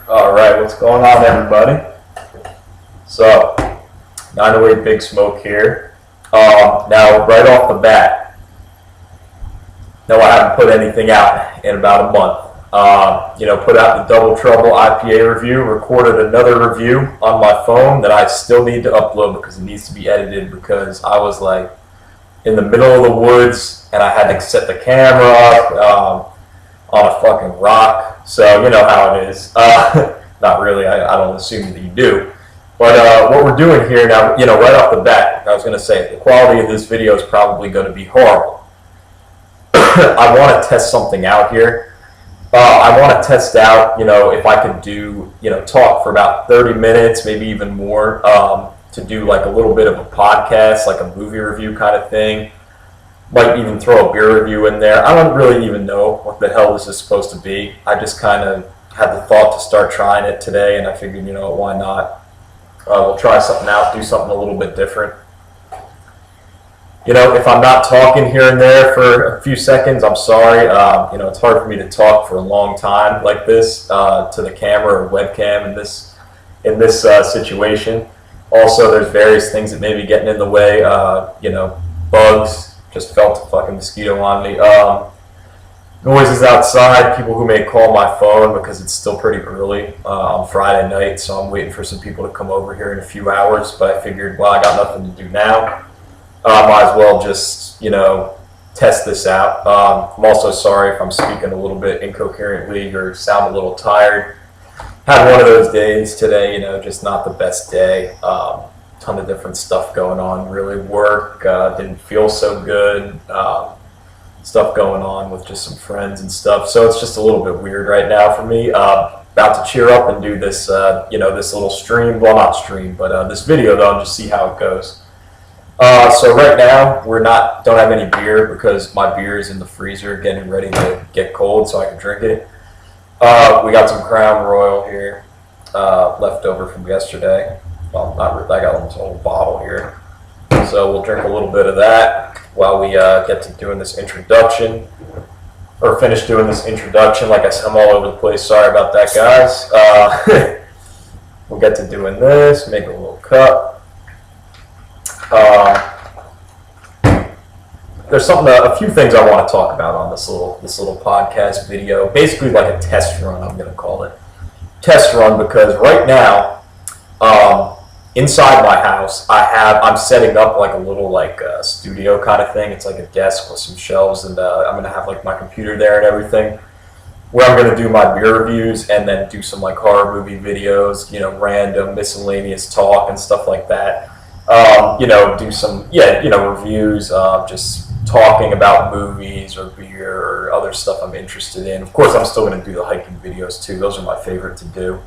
All right, what's going on, everybody? So, 908 Big Smoke here. Now, right off the bat, no, I haven't put anything out in about a month. Put out the Double Trouble IPA review, recorded another review on my phone that I still need to upload because it needs to be edited because I was like in the middle of the woods and I had to set the camera up on a fucking rock. So you know how it is. Not really, I don't assume that you do. But what we're doing here now, right off the bat, I was going to say, the quality of this video is probably going to be horrible. I want to test something out here. I want to test out, if I could do, talk for about 30 minutes, maybe even more, to do like a little bit of a podcast, like a movie review kind of thing. Might even throw a beer review in there. I don't really even know what the hell this is supposed to be. I just kind of had the thought to start trying it today, and I figured, why not? We'll try something out, do something a little bit different. If I'm not talking here and there for a few seconds, I'm sorry. It's hard for me to talk for a long time like this to the camera or webcam in this situation. Also, there's various things that may be getting in the way. Bugs. Just felt a fucking mosquito on me. Noises outside, people who may call my phone because it's still pretty early on Friday night, so I'm waiting for some people to come over here in a few hours, but I figured, well, I got nothing to do now. Might as well just, test this out. I'm also sorry if I'm speaking a little bit incoherently or sound a little tired. Had one of those days today, just not the best day. Ton of different stuff going on, really. Work, didn't feel so good. Stuff going on with just some friends and stuff. So it's just a little bit weird right now for me. About to cheer up and do this, this little stream. Well, not stream, but this video though, and just see how it goes. So right now don't have any beer because my beer is in the freezer getting ready to get cold so I can drink it. We got some Crown Royal here, left over from yesterday. Well, not really, I got almost a whole bottle here. So we'll drink a little bit of that while we get to doing this introduction, or finish doing this introduction. Like I said, I'm all over the place. Sorry about that, guys. We'll get to doing this, make a little cup. There's a few things I want to talk about on this little podcast video. Basically, like a test run, I'm going to call it. Test run because right now, inside my house, I'm setting up like a little studio kind of thing. It's like a desk with some shelves, and I'm gonna have like my computer there and everything, where I'm gonna do my beer reviews and then do some like horror movie videos, random miscellaneous talk and stuff like that. Do some reviews, just talking about movies or beer or other stuff I'm interested in. Of course, I'm still gonna do the hiking videos too. Those are my favorite to do.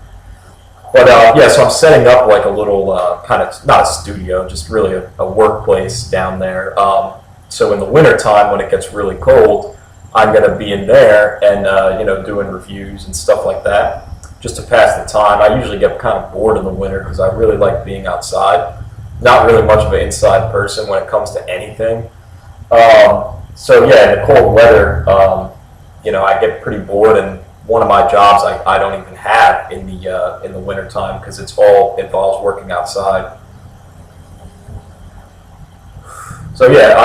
But so I'm setting up like a little kind of, not a studio, just really a workplace down there. So in the wintertime, when it gets really cold, I'm going to be in there and, doing reviews and stuff like that, just to pass the time. I usually get kind of bored in the winter because I really like being outside. Not really much of an inside person when it comes to anything. So yeah, in the cold weather, I get pretty bored, and one of my jobs I don't even have in the winter time because it's all involves working outside. So yeah,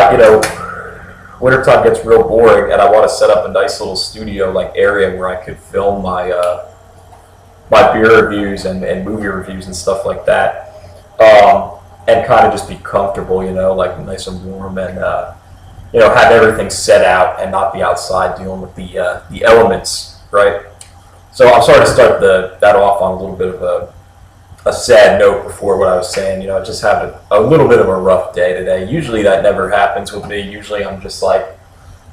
wintertime gets real boring, and I want to set up a nice little studio like area where I could film my my beer reviews and movie reviews and stuff like that, and kind of just be comfortable, like nice and warm, and have everything set out and not be outside dealing with the elements. Right, so I'm sorry to start that off on a little bit of a sad note before what I was saying. I just have a little bit of a rough day today. Usually that never happens with me. Usually I'm just like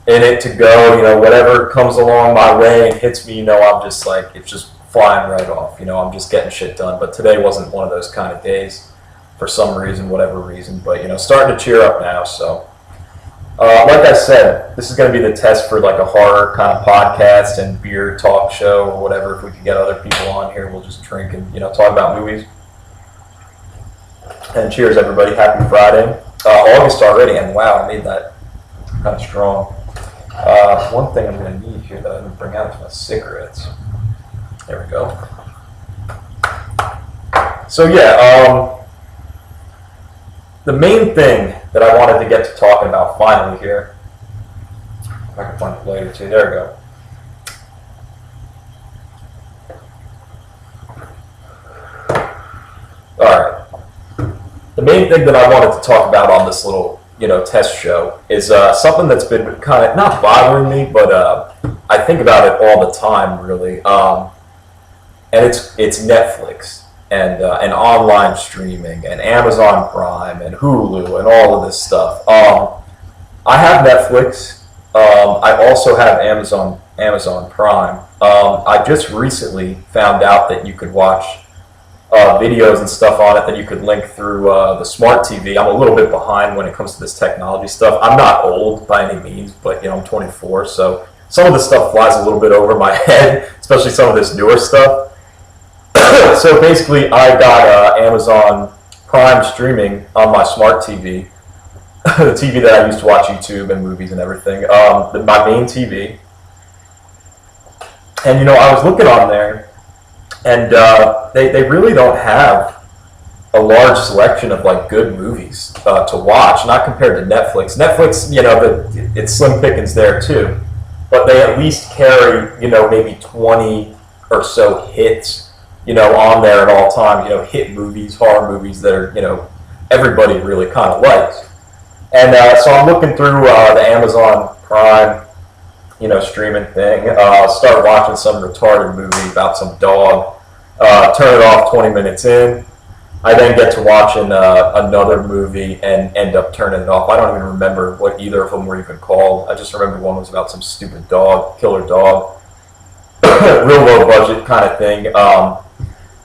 in it to go. Whatever comes along my way and hits me, I'm just like, it's just flying right off. I'm just getting shit done. But today wasn't one of those kind of days for some reason, whatever reason. But starting to cheer up now. So. Like I said, this is going to be the test for like a horror kind of podcast and beer talk show or whatever. If we can get other people on here, we'll just drink and talk about movies. And cheers, everybody! Happy Friday. August already, and wow, I made that kind of strong. One thing I'm going to need here that I didn't bring out is my cigarettes. There we go. So yeah, the main thing that I wanted to get to talking about finally here, if I can find it later too, there we go. Alright. The main thing that I wanted to talk about on this little, test show is something that's been kind of not bothering me, but I think about it all the time, really. And it's Netflix and online streaming and Amazon Prime and Hulu and all of this stuff. I have Netflix. I also have Amazon Prime. I just recently found out that you could watch videos and stuff on it that you could link through the smart TV. I'm a little bit behind when it comes to this technology stuff. I'm not old by any means, but I'm 24, so some of the stuff flies a little bit over my head, especially some of this newer stuff. So basically, I got Amazon Prime streaming on my smart TV, the TV that I use to watch YouTube and movies and everything, my main TV. And I was looking on there, and they really don't have a large selection of like good movies to watch, not compared to Netflix. Netflix, it's slim pickings there too, but they at least carry maybe 20 or so hits on there at all times, hit movies, horror movies that are, everybody really kind of likes. And so I'm looking through the Amazon Prime, streaming thing. Start watching some retarded movie about some dog. Turn it off 20 minutes in. I then get to watching another movie and end up turning it off. I don't even remember what either of them were even called. I just remember one was about some stupid dog, killer dog. Real low budget kind of thing.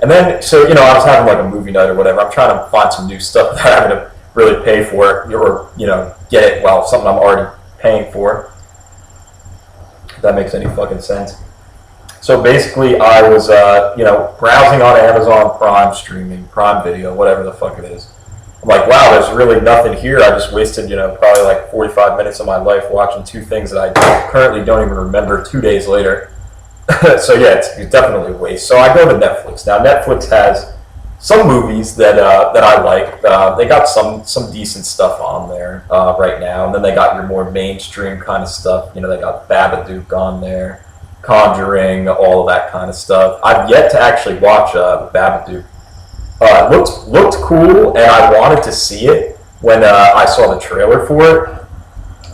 And then, so, I was having like a movie night or whatever. I'm trying to find some new stuff that I'm going to really pay for or, get it, something I'm already paying for. If that makes any fucking sense. So basically, I was, browsing on Amazon Prime streaming, Prime Video, whatever the fuck it is. I'm like, wow, there's really nothing here. I just wasted, probably like 45 minutes of my life watching two things that I currently don't even remember 2 days later. So yeah, it's definitely a waste. So I go to Netflix. Now Netflix has some movies that I like. They got some decent stuff on there right now, and then they got your more mainstream kind of stuff. They got Babadook on there, Conjuring, all of that kind of stuff. I've yet to actually watch Babadook. It looked cool, and I wanted to see it when I saw the trailer for it.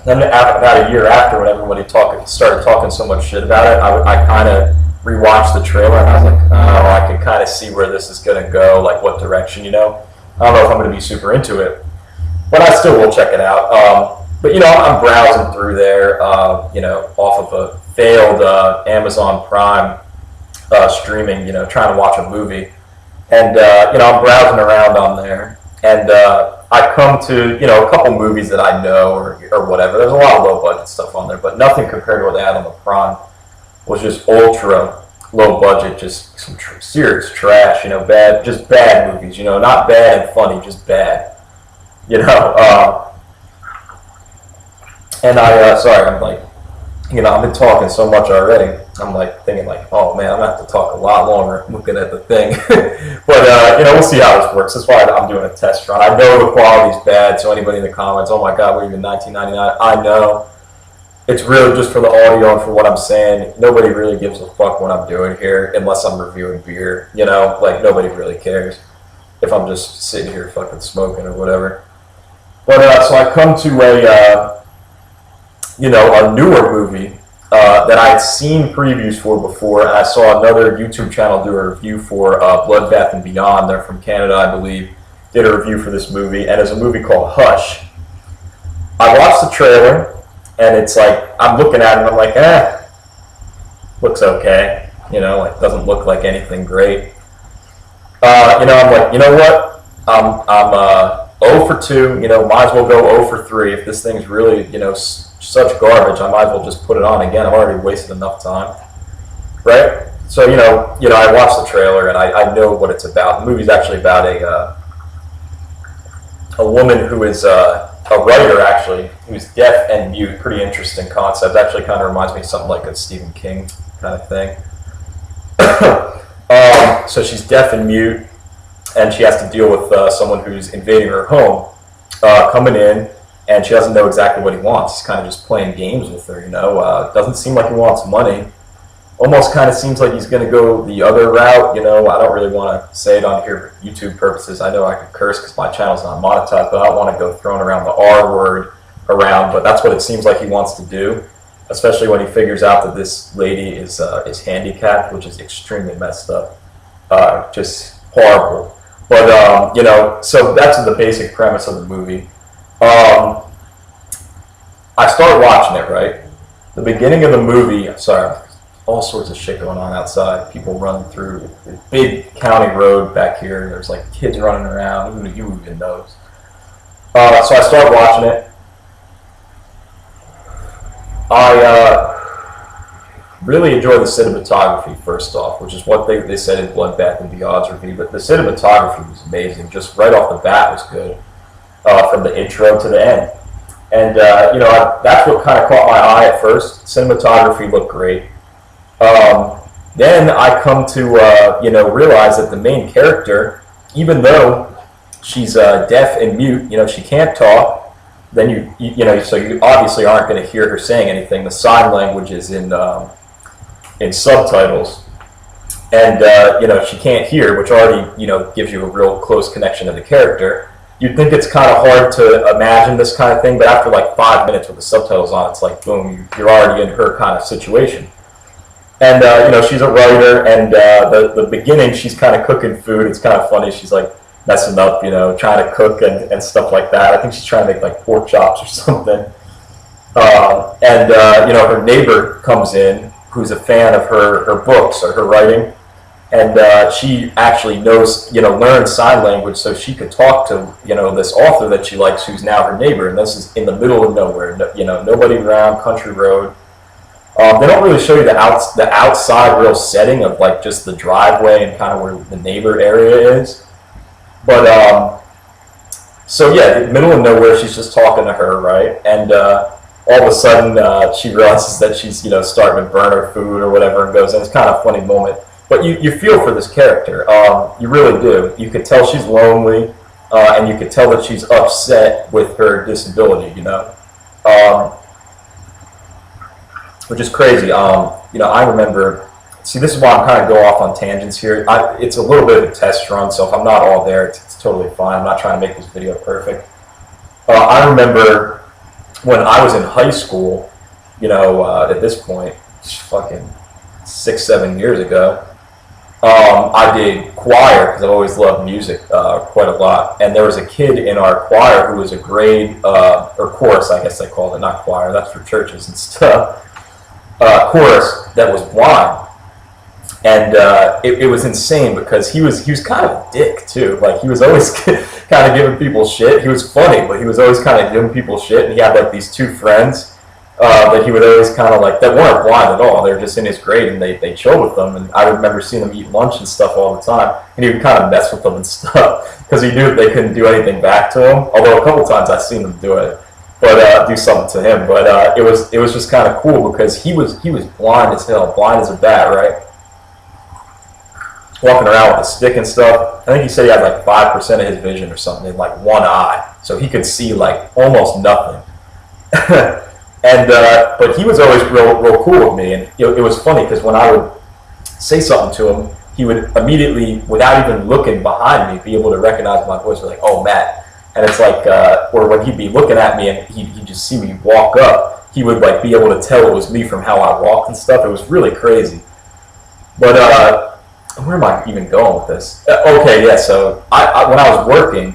Then about a year after, when everybody started talking so much shit about it, I kind of rewatched the trailer, and I was like, oh, I can kind of see where this is going to go, like what direction, I don't know if I'm going to be super into it, but I still will check it out. But, I'm browsing through there, off of a failed Amazon Prime streaming, trying to watch a movie. And, I'm browsing around on there, and I come to, a couple movies that I know or whatever. There's a lot of low-budget stuff on there, but nothing compared to what they had on the Prime. Was just ultra low budget, just some serious trash, just bad movies, not bad and funny, just bad, and sorry, I'm like, I've been talking so much already. I'm like thinking like, oh man, I'm gonna have to talk a lot longer looking at the thing. But we'll see how this works. That's why I'm doing a test run. I know the quality's bad, so anybody in the comments, oh my god, we're even $19.99. I know. It's really just for the audio and for what I'm saying. Nobody really gives a fuck what I'm doing here unless I'm reviewing beer. Like nobody really cares if I'm just sitting here fucking smoking or whatever. But so I come to a newer movie that I had seen previews for before, and I saw another YouTube channel do a review for Blood, Bath, and Beyond. They're from Canada, I believe. Did a review for this movie, and it's a movie called Hush. I watched the trailer. And it's like, I'm looking at it and I'm like, looks okay. Doesn't look like anything great. I'm like, you know what? I'm 0 for 2, might as well go 0 for 3. If this thing's really, such garbage, I might as well just put it on again. I've already wasted enough time. Right? So, I watched the trailer and I know what it's about. The movie's actually about a woman who is, a writer, actually, who's deaf and mute. Pretty interesting concept. Actually kind of reminds me of something like a Stephen King kind of thing. So she's deaf and mute, and she has to deal with someone who's invading her home, coming in, and she doesn't know exactly what he wants. He's kind of just playing games with her, doesn't seem like he wants money. Almost kind of seems like he's going to go the other route. I don't really want to say it on here for YouTube purposes. I know I could curse because my channel's not monetized, but I don't want to go throwing around the R word around, but that's what it seems like he wants to do, especially when he figures out that this lady is handicapped, which is extremely messed up. Just horrible. But, so that's the basic premise of the movie. I start watching it, right? The beginning of the movie, sorry, all sorts of shit going on outside. People running through the big county road back here. There's like kids running around. Who even knows? So I start watching it. I really enjoy the cinematography, first off, which is what they said in Bloodbath and Beyond's review. But the cinematography was amazing. Just right off the bat was good, from the intro to the end. And, that's what kind of caught my eye at first. Cinematography looked great. Then I come to, realize that the main character, even though she's deaf and mute, she can't talk, then so you obviously aren't going to hear her saying anything. The sign language is in subtitles. And, she can't hear, which already, gives you a real close connection to the character. You'd think it's kind of hard to imagine this kind of thing, but after like 5 minutes with the subtitles on, it's like, boom, you're already in her kind of situation. And, she's a writer, and the beginning, she's kind of cooking food. It's kind of funny. She's like messing up, trying to cook and stuff like that. I think she's trying to make like pork chops or something. Her neighbor comes in, who's a fan of her books or her writing. And she actually learned sign language so she could talk to, this author that she likes, who's now her neighbor. And this is in the middle of nowhere, nobody around, country road. They don't really show you the outside real setting of like just the driveway and kind of where the neighbor area is. But, the middle of nowhere, she's just talking to her, right? And all of a sudden she realizes that she's, starting to burn her food or whatever and goes, and it's kind of a funny moment. But you feel for this character. You really do. You could tell she's lonely, and you could tell that she's upset with her disability, which is crazy. I remember, see, this is why I'm kind of go off on tangents here. It's a little bit of a test run, so if I'm not all there, it's totally fine. I'm not trying to make this video perfect. I remember when I was in high school, at this point, fucking 6-7 years ago, I did choir because I've always loved music quite a lot. And there was a kid in our choir who was a grade, or chorus, I guess they called it, not choir, that's for churches and stuff. Chorus that was blind. And it was insane because he was kind of a dick too. Like, he was always kind of giving people shit. He was funny, but he was always kind of giving people shit. And he had like these two friends that he would always kind of like, that weren't blind at all. They were just in his grade, and they chilled with them. And I remember seeing them eat lunch and stuff all the time. And he would kind of mess with them and stuff because he knew that they couldn't do anything back to him. Although a couple times I've seen them do it, but do something to him. But it was just kind of cool because he was blind as hell, blind as a bat, right? Walking around with a stick and stuff. I think he said he had like 5% of his vision or something in like one eye, so he could see like almost nothing. And but he was always real cool with me, and it was funny because when I would say something to him, he would immediately, without even looking behind me, be able to recognize my voice. Like, "Oh, Matt," and it's like, or when he'd be looking at me and he'd just see me walk up, he would like be able to tell it was me from how I walked and stuff. It was really crazy. But where am I even going with this? Okay, yeah. So I when I was working,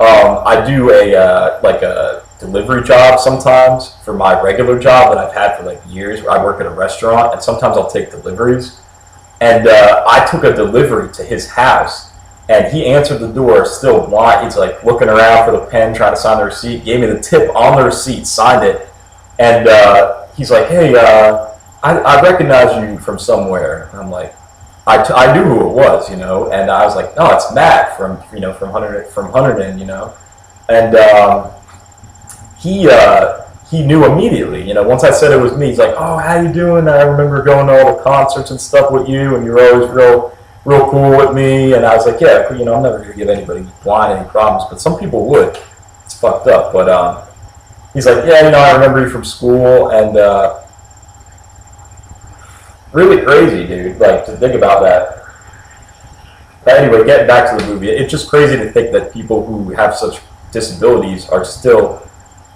I do a delivery job sometimes for my regular job that I've had for like years. I work at a restaurant, and sometimes I'll take deliveries. And I took a delivery to his house, and he answered the door still blind. He's like looking around for the pen, trying to sign the receipt. Gave me the tip on the receipt, signed it, and he's like, "Hey, I recognize you from somewhere." And I'm like, I knew who it was, and I was like, "No, it's Matt from Hunterdon, and he knew immediately, once I said it was me. He's like, "Oh, how you doing? I remember going to all the concerts and stuff with you, and you're always real real cool with me, and I was like, yeah, I'm never gonna give anybody blind any problems, but some people would. It's fucked up, but he's like, yeah, I remember you from school, and really crazy, dude. Like, to think about that. But anyway, getting back to the movie, it's just crazy to think that people who have such disabilities are still,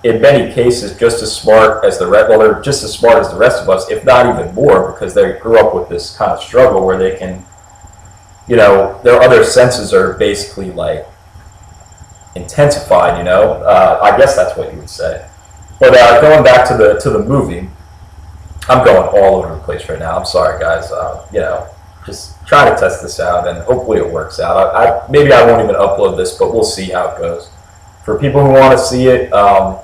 in many cases, just as smart as the rest. Well, they're just as smart as the rest of us, if not even more, because they grew up with this kind of struggle where they can, their other senses are basically like intensified. I guess that's what you would say. But going back to the movie, I'm going all over the place right now. I'm sorry, guys. Just trying to test this out, and hopefully it works out. Maybe I won't even upload this, but we'll see how it goes. For people who want to see it, I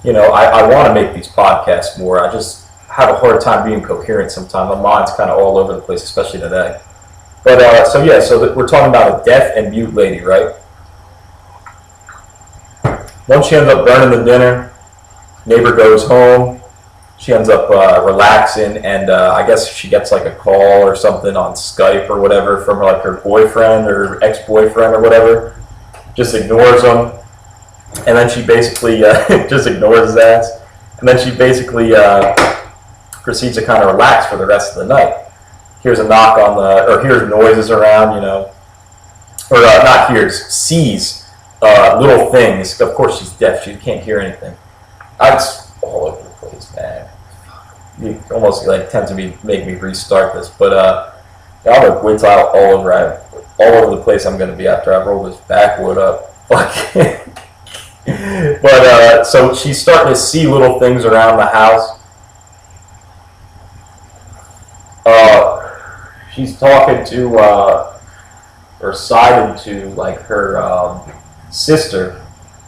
want to make these podcasts more. I just have a hard time being coherent sometimes. My mind's kind of all over the place, especially today. But so we're talking about a deaf and mute lady, right? Once she ends up burning the dinner, neighbor goes home. She ends up relaxing, and I guess she gets like a call or something on Skype or whatever from like her boyfriend or ex-boyfriend or whatever. Just ignores him, and then she basically just ignores his ass, and then she basically proceeds to kind of relax for the rest of the night. Hears a knock or hears noises around, or not hears, sees little things. Of course, she's deaf; she can't hear anything. It's all over the place, man. You almost like tempted me, make me restart this, but I'm gonna wait till all over the place I'm gonna be after I roll this backwood up. But so she's starting to see little things around the house. She's talking to or siding to like her sister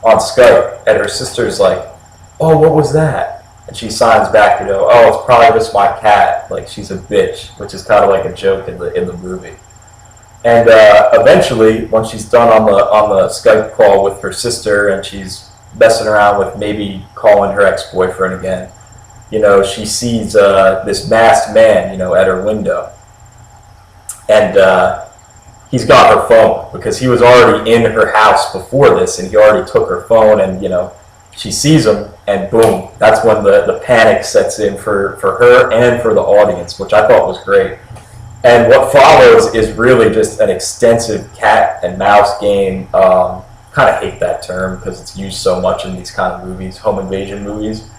on Skype, and her sister's like, "Oh, what was that?" And she signs back, "Oh, it's probably just my cat. Like, she's a bitch," which is kind of like a joke in the movie. And eventually, when she's done on the Skype call with her sister, and she's messing around with maybe calling her ex-boyfriend again, she sees this masked man, at her window, and he's got her phone because he was already in her house before this, and he already took her phone, and she sees him, and boom, that's when the panic sets in for her and for the audience, which I thought was great. And what follows is really just an extensive cat and mouse game. Kind of hate that term because it's used so much in these kind of movies, home invasion movies,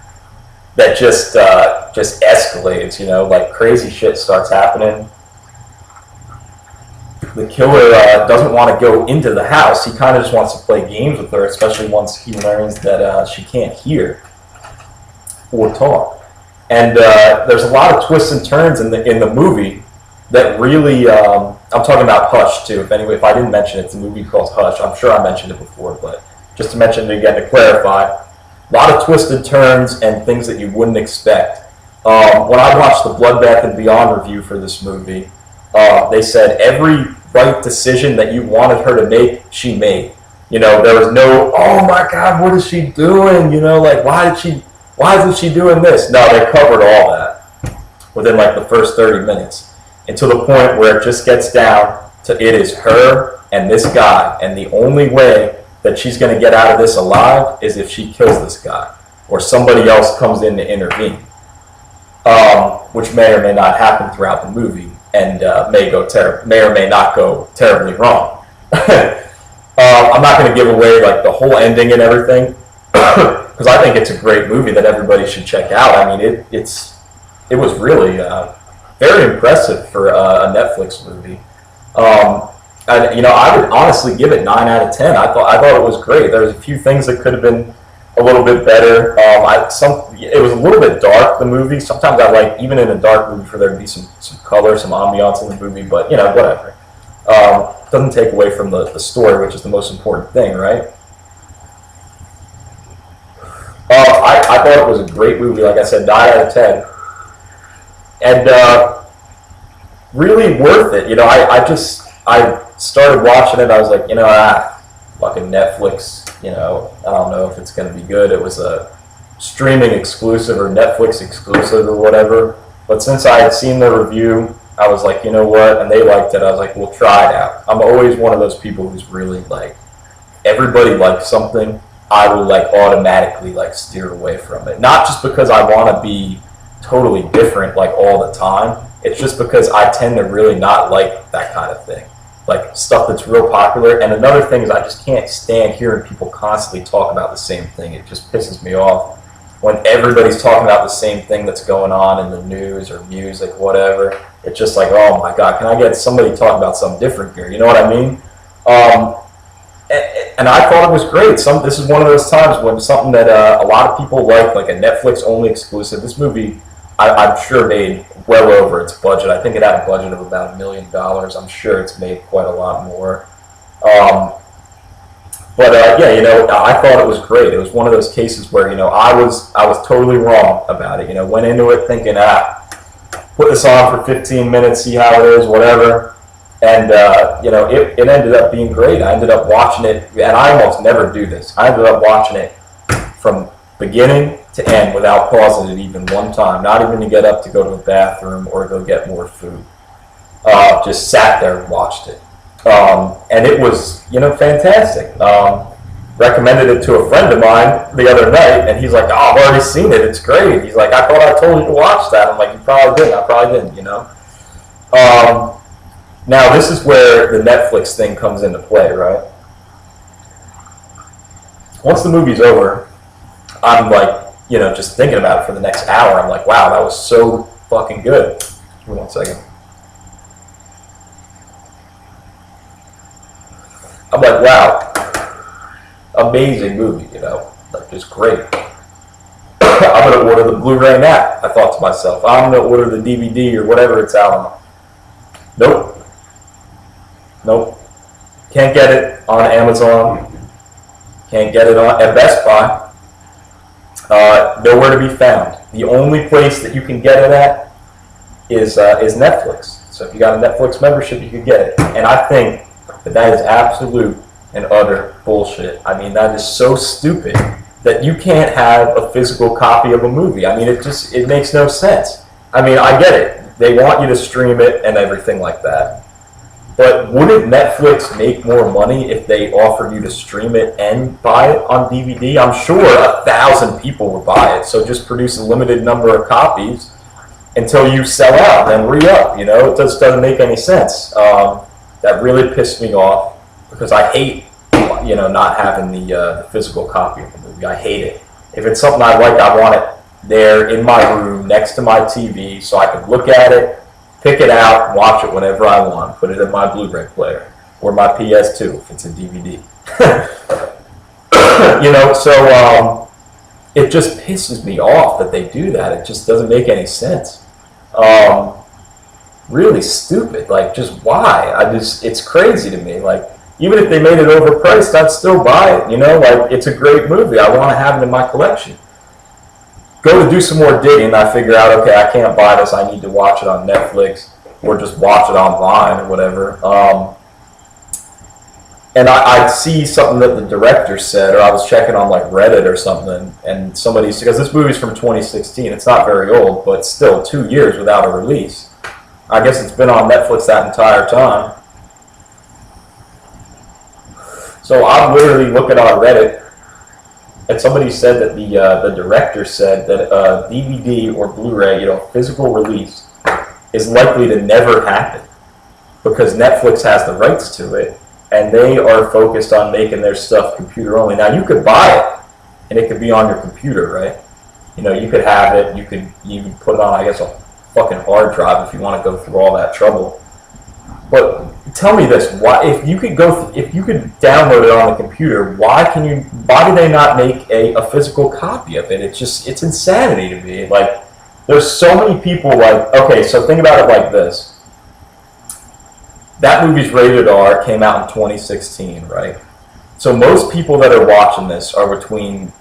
that just escalates, like crazy shit starts happening. The killer doesn't want to go into the house. He kind of just wants to play games with her, especially once he learns that she can't hear or talk. And there's a lot of twists and turns in the movie that really, I'm talking about Hush too. If I didn't mention it, it's a movie called Hush. I'm sure I mentioned it before, but just to mention it again to clarify, a lot of twisted turns and things that you wouldn't expect. When I watched the Bloodbath and Beyond review for this movie, they said every right decision that you wanted her to make, she made. There was no, oh my God, what is she doing? Like, why isn't she doing this? No, they covered all that within like the first 30 minutes. And to the point where it just gets down to it is her and this guy. And the only way that she's going to get out of this alive is if she kills this guy or somebody else comes in to intervene, which may or may not happen throughout the movie. And may or may not go terribly wrong. I'm not going to give away like the whole ending and everything because I think it's a great movie that everybody should check out. I mean, it was really very impressive for a Netflix movie. And I would honestly give it 9 out of 10. I thought it was great. There was a few things that could have been a little bit better. It was a little bit dark, the movie. Sometimes I like, even in a dark movie, for there to be some color, some ambiance in the movie, but whatever. Doesn't take away from the story, which is the most important thing, right? I thought it was a great movie. Like I said, 9 out of 10. And really worth it. I started watching it. I was like, fucking Netflix, I don't know if it's going to be good. It was a streaming exclusive or Netflix exclusive or whatever. But since I had seen the review, I was like, you know what? And they liked it. I was like, we'll try it out. I'm always one of those people who's really like, everybody likes something, I will like automatically like steer away from it. Not just because I want to be totally different like all the time. It's just because I tend to really not like that kind of thing. Like stuff that's real popular. And another thing is I just can't stand hearing people constantly talk about the same thing. It just pisses me off when everybody's talking about the same thing that's going on in the news or music, whatever. It's just like, oh my God, can I get somebody talking about something different here? You know what I mean? And I thought it was great. This is one of those times when something that a lot of people like a Netflix-only exclusive. This movie, I'm sure, made well over its budget. I think it had a budget of about $1 million. I'm sure it's made quite a lot more. Yeah, you know, I thought it was great. It was one of those cases where, you know, I was totally wrong about it. You know, went into it thinking, put this on for 15 minutes, see how it is, whatever. And, you know, it ended up being great. I ended up watching it, and I almost never do this. I ended up watching it from beginning to end without pausing it even one time, not even to get up to go to the bathroom or go get more food. Just sat there and watched it. And it was, you know, fantastic. Recommended it to a friend of mine the other night, and he's like, oh, I've already seen it. It's great. He's like, I thought I told you to watch that. I'm like, you probably didn't. I probably didn't, you know. Now, this is where the Netflix thing comes into play, right? Once the movie's over, I'm like, you know, just thinking about it for the next hour. I'm like, wow, that was so fucking good. Give me 1 second. I'm like, wow, amazing movie, you know, like just great. I'm going to order the Blu-ray now, I thought to myself. I'm going to order the DVD or whatever it's out on. Nope. Can't get it on Amazon. Can't get it at Best Buy. Nowhere to be found. The only place that you can get it at is Netflix. So if you got a Netflix membership, you can get it. And I think that is absolute and utter bullshit. I mean, that is so stupid that you can't have a physical copy of a movie. I mean, it makes no sense. I mean, I get it. They want you to stream it and everything like that. But wouldn't Netflix make more money if they offered you to stream it and buy it on DVD? I'm sure 1,000 people would buy it. So just produce a limited number of copies until you sell out, then re-up. You know, it just doesn't make any sense. That really pissed me off because I hate, you know, not having the physical copy of the movie. I hate it. If it's something I like, I want it there in my room next to my TV so I can look at it, pick it out, watch it whenever I want, put it in my Blu-ray player or my PS2 if it's a DVD. You know, so it just pisses me off that they do that. It just doesn't make any sense. Really stupid. Like, just why? It's crazy to me. Like, even if they made it overpriced, I'd still buy it. You know, like, it's a great movie. I want to have it in my collection. Go to do some more digging, I figure out, okay, I can't buy this. I need to watch it on Netflix or just watch it online or whatever. And I see something that the director said, or I was checking on like Reddit or something, and somebody, because this movie's from 2016, it's not very old, but still 2 years without a release. I guess it's been on Netflix that entire time. So I'm literally looking on Reddit, and somebody said that the director said that DVD or Blu-ray, you know, physical release is likely to never happen because Netflix has the rights to it, and they are focused on making their stuff computer only. Now, you could buy it, and it could be on your computer, right? You know, you could have it, you could even put it on, I guess, a fucking hard drive if you want to go through all that trouble. But tell me this: why, if you could download it on the computer, why do they not make a physical copy of it? It's insanity to me. Like, there's so many people like, okay, so think about it like this. That movie's rated R, came out in 2016, right? So most people that are watching this are between,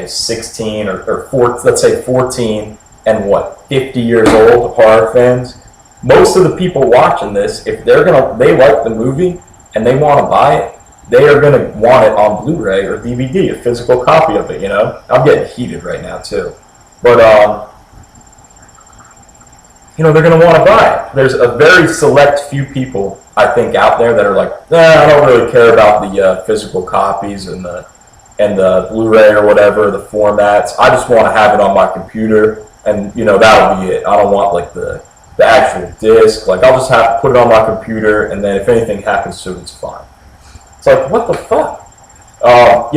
16 or 4, let's say 14 and 50 years old, horror fans. Most of the people watching this, if they like the movie and they want to buy it, they are going to want it on Blu-ray or DVD, a physical copy of it, you know? I'm getting heated right now, too. But, they're going to want to buy it. There's a very select few people, I think, out there that are like, I don't really care about the physical copies and the Blu-ray or whatever, the formats. I just want to have it on my computer, and that'll be it. I don't want like the actual disc. Like, I'll just have to put it on my computer, and then if anything happens to it, it's fine. It's like, what the fuck? Like,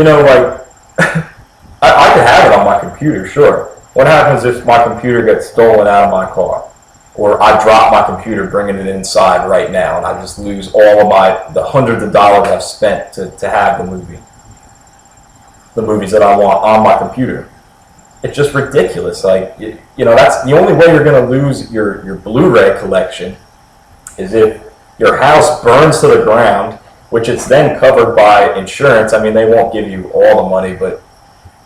I could have it on my computer, sure. What happens if my computer gets stolen out of my car? Or I drop my computer bringing it inside right now, and I just lose all of the hundreds of dollars I've spent to have the movies that I want on my computer. It's just ridiculous. Like, that's the only way you're going to lose your Blu-ray collection is if your house burns to the ground, which it's then covered by insurance. I mean, they won't give you all the money, but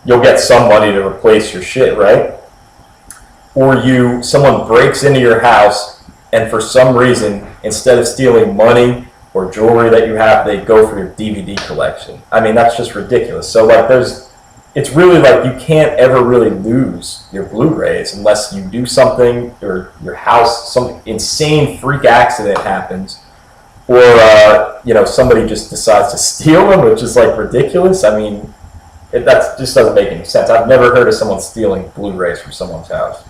you'll get some money to replace your shit, right? Or someone breaks into your house, and for some reason, instead of stealing money or jewelry that you have, they go for your DVD collection. I mean, that's just ridiculous. So like, it's really like you can't ever really lose your Blu-rays unless you do something, or your house, some insane freak accident happens, or somebody just decides to steal them, which is like ridiculous. I mean, that just doesn't make any sense. I've never heard of someone stealing Blu-rays from someone's house.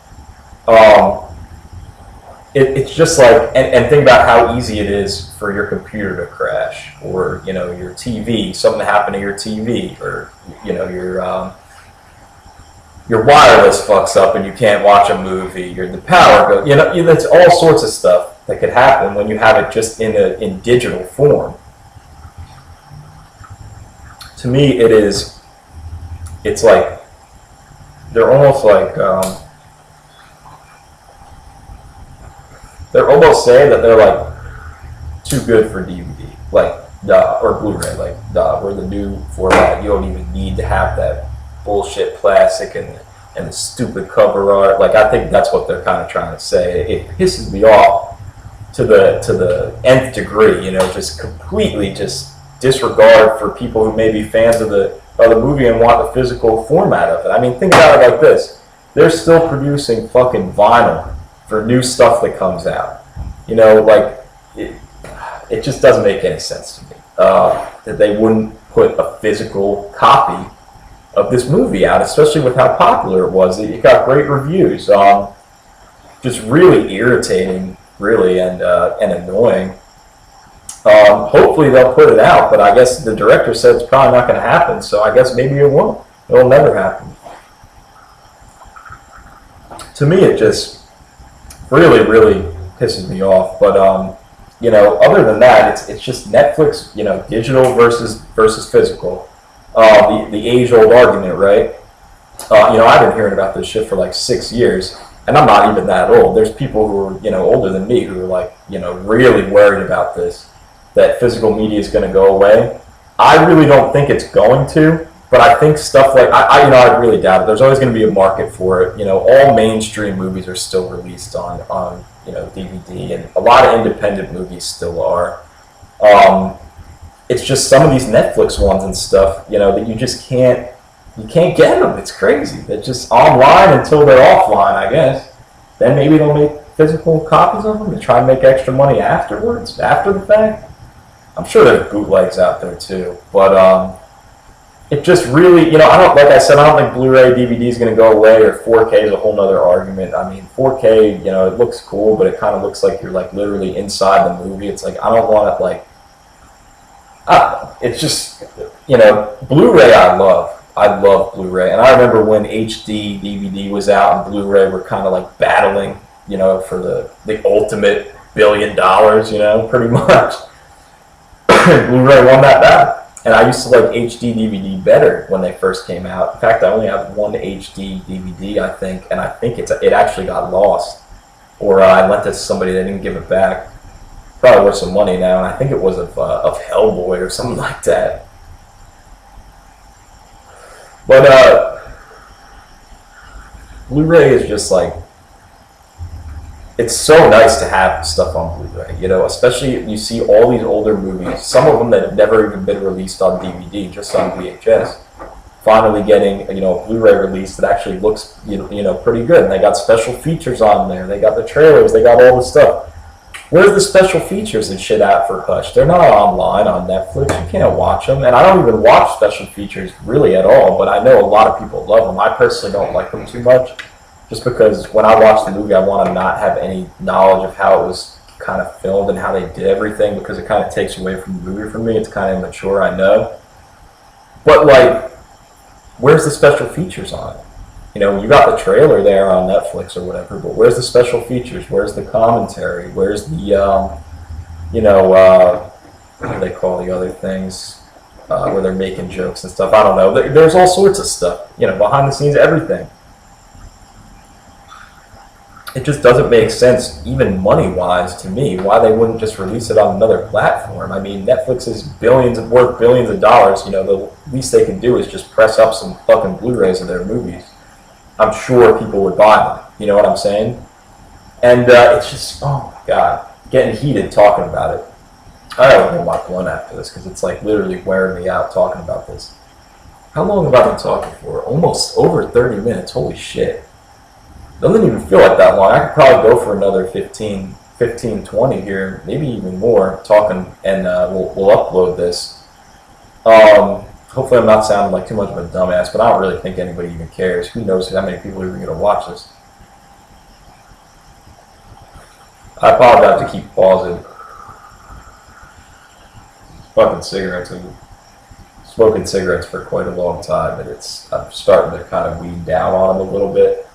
It's just like, and think about how easy it is for your computer to crash, or your TV, something happened to your TV, or your wireless fucks up and you can't watch a movie, or the power goes. That's all sorts of stuff that could happen when you have it just in digital form. To me, it's like they're almost like. They're almost saying that they're like too good for DVD, like or Blu-ray, like we're the new format. You don't even need to have that bullshit plastic and the stupid cover art. Like, I think that's what they're kind of trying to say. It pisses me off to the nth degree. Just completely just disregard for people who may be fans of the movie and want the physical format of it. I mean, think about it like this: they're still producing fucking vinyl for new stuff that comes out. Like, it just doesn't make any sense to me that they wouldn't put a physical copy of this movie out, especially with how popular it was. It got great reviews. Just really irritating, really, and annoying. Hopefully they'll put it out, but I guess the director said it's probably not going to happen, so I guess maybe it won't. It'll never happen. To me, it just really, really pisses me off. But other than that, it's just Netflix, digital versus physical. The age-old argument, right? I've been hearing about this shit for like 6 years, and I'm not even that old. There's people who are older than me who are like really worried about this, that physical media is going to go away. I really don't think it's going to. But I think stuff like, I really doubt it. There's always going to be a market for it. All mainstream movies are still released on DVD, and a lot of independent movies still are. It's just some of these Netflix ones and stuff, that you just can't get them. It's crazy. They're just online until they're offline, I guess. Then maybe they'll make physical copies of them to try and make extra money afterwards, after the fact. I'm sure there's bootlegs out there too, but it just really, I don't think Blu-ray DVD is going to go away, or 4K is a whole nother argument. I mean, 4K, it looks cool, but it kind of looks like you're like literally inside the movie. It's like, I don't want it like, I don't know. It's just, Blu-ray I love Blu-ray. And I remember when HD DVD was out and Blu-ray were kind of like battling, for the ultimate $1 billion, pretty much. Blu-ray won that battle. And I used to like HD DVD better when they first came out. In fact, I only have one HD DVD, I think, and I think it actually got lost, or I lent it to somebody that didn't give it back. Probably worth some money now, and I think it was of Hellboy or something like that. But Blu-ray is just like, it's so nice to have stuff on Blu-ray, especially you see all these older movies, some of them that have never even been released on DVD, just on VHS. finally getting, you know, a Blu-ray release that actually looks, you know, pretty good. And they got special features on there. They got the trailers. They got all the stuff. Where's the special features and shit at for Hush? They're not online on Netflix. You can't watch them. And I don't even watch special features really at all, but I know a lot of people love them. I personally don't like them too much, just because when I watch the movie, I want to not have any knowledge of how it was kind of filmed and how they did everything, because it kind of takes away from the movie for me. It's kind of immature, I know. But, like, where's the special features on it? You know, you got the trailer there on Netflix or whatever, but where's the special features? Where's the commentary? Where's the, you know, what do they call the other things, where they're making jokes and stuff? I don't know. There's all sorts of stuff, you know, behind the scenes, everything. It just doesn't make sense, even money-wise, to me, why they wouldn't just release it on another platform. I mean, Netflix is worth billions of dollars. You know, the least they can do is just press up some fucking Blu-rays of their movies. I'm sure people would buy them. You know what I'm saying? And it's just, oh my God, getting heated talking about it. I don't know my blunt after this, because it's like literally wearing me out talking about this. How long have I been talking for? Almost over 30 minutes. Holy shit. Doesn't even feel like that long. I could probably go for another 15, 20 here, maybe even more, talking, and we'll upload this. Hopefully I'm not sounding like too much of a dumbass, but I don't really think anybody even cares. Who knows how many people are even going to watch this. I probably have to keep pausing. Fucking cigarettes. I've been smoking cigarettes for quite a long time, and I'm starting to kind of weed down on them a little bit.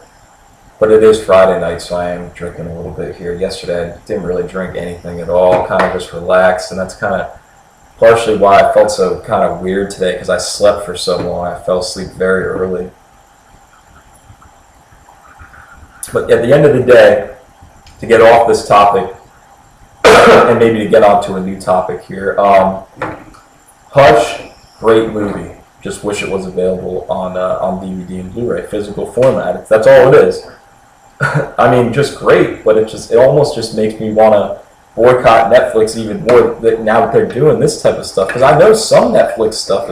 But it is Friday night, so I am drinking a little bit here. Yesterday, I didn't really drink anything at all, kind of just relaxed, and that's kind of partially why I felt so kind of weird today, because I slept for so long. I fell asleep very early. But at the end of the day, to get off this topic, and maybe to get onto a new topic here, Hush, great movie. Just wish it was available on DVD and Blu-ray, physical format. That's all it is. I mean, just great, but it almost just makes me want to boycott Netflix even more now that they're doing this type of stuff. Because I know some Netflix stuff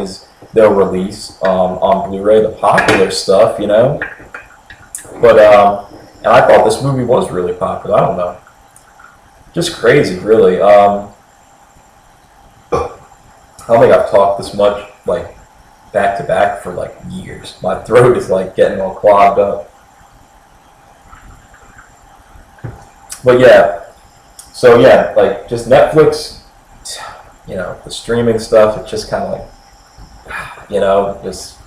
they'll release on Blu-ray, the popular stuff, you know. But and I thought this movie was really popular. I don't know, just crazy, really. I don't think I've talked this much like back to back for like years. My throat is like getting all clogged up. But yeah, so yeah, like just Netflix, you know, the streaming stuff, it's just kind of like, you know, just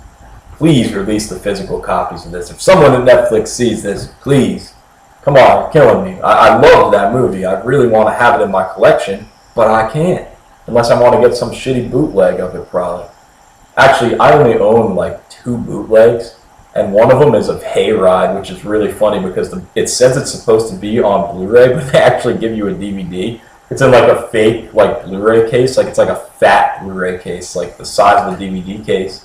please release the physical copies of this. If someone at Netflix sees this, please, come on, you're killing me. I love that movie. I really want to have it in my collection, but I can't, unless I want to get some shitty bootleg of it probably. Actually, I only own like 2 bootlegs. And one of them is of Hayride, which is really funny because it says it's supposed to be on Blu-ray, but they actually give you a DVD. It's in like a fake like Blu-ray case, like it's like a fat Blu-ray case, like the size of the DVD case,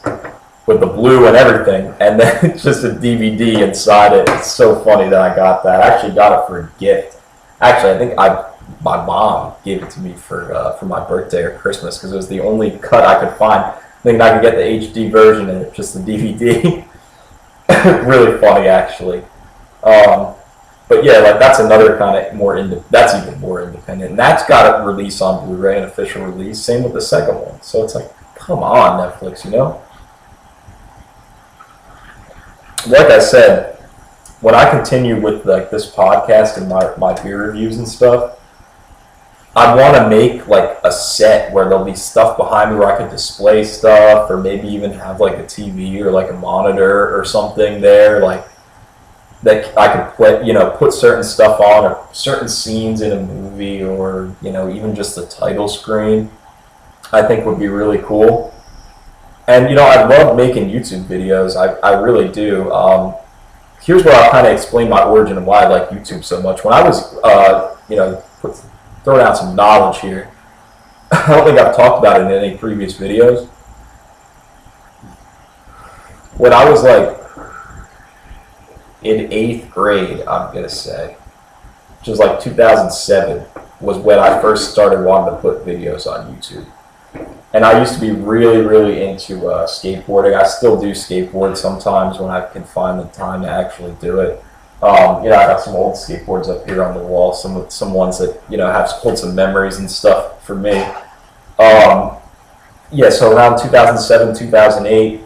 with the blue and everything. And then it's just a DVD inside it. It's so funny that I got that. I actually got it for a gift. Actually, I think my mom gave it to me for my birthday or Christmas, because it was the only cut I could find. Thinking I could get the HD version and it's just the DVD. Really funny, actually. But yeah, like that's another kind of that's even more independent, and that's got a release on Blu-ray, an official release. Same with the second one. So it's like, come on, Netflix, you know. Like I said, when I continue with like this podcast and my beer reviews and stuff, I want to make like a set where there'll be stuff behind me where I could display stuff, or maybe even have like a TV or like a monitor or something there, like that I could play, you know, put certain stuff on, or certain scenes in a movie, or, you know, even just the title screen, I think would be really cool. And, you know, I love making YouTube videos. I really do. Here's where I'll kind of explain my origin and why I like YouTube so much. When I was, you know, throwing out some knowledge here. I don't think I've talked about it in any previous videos. When I was like in 8th grade, I'm going to say, which was like 2007, was when I first started wanting to put videos on YouTube. And I used to be really, really into skateboarding. I still do skateboard sometimes when I can find the time to actually do it. I got some old skateboards up here on the wall, some ones that, have hold some memories and stuff for me. So around 2007, 2008,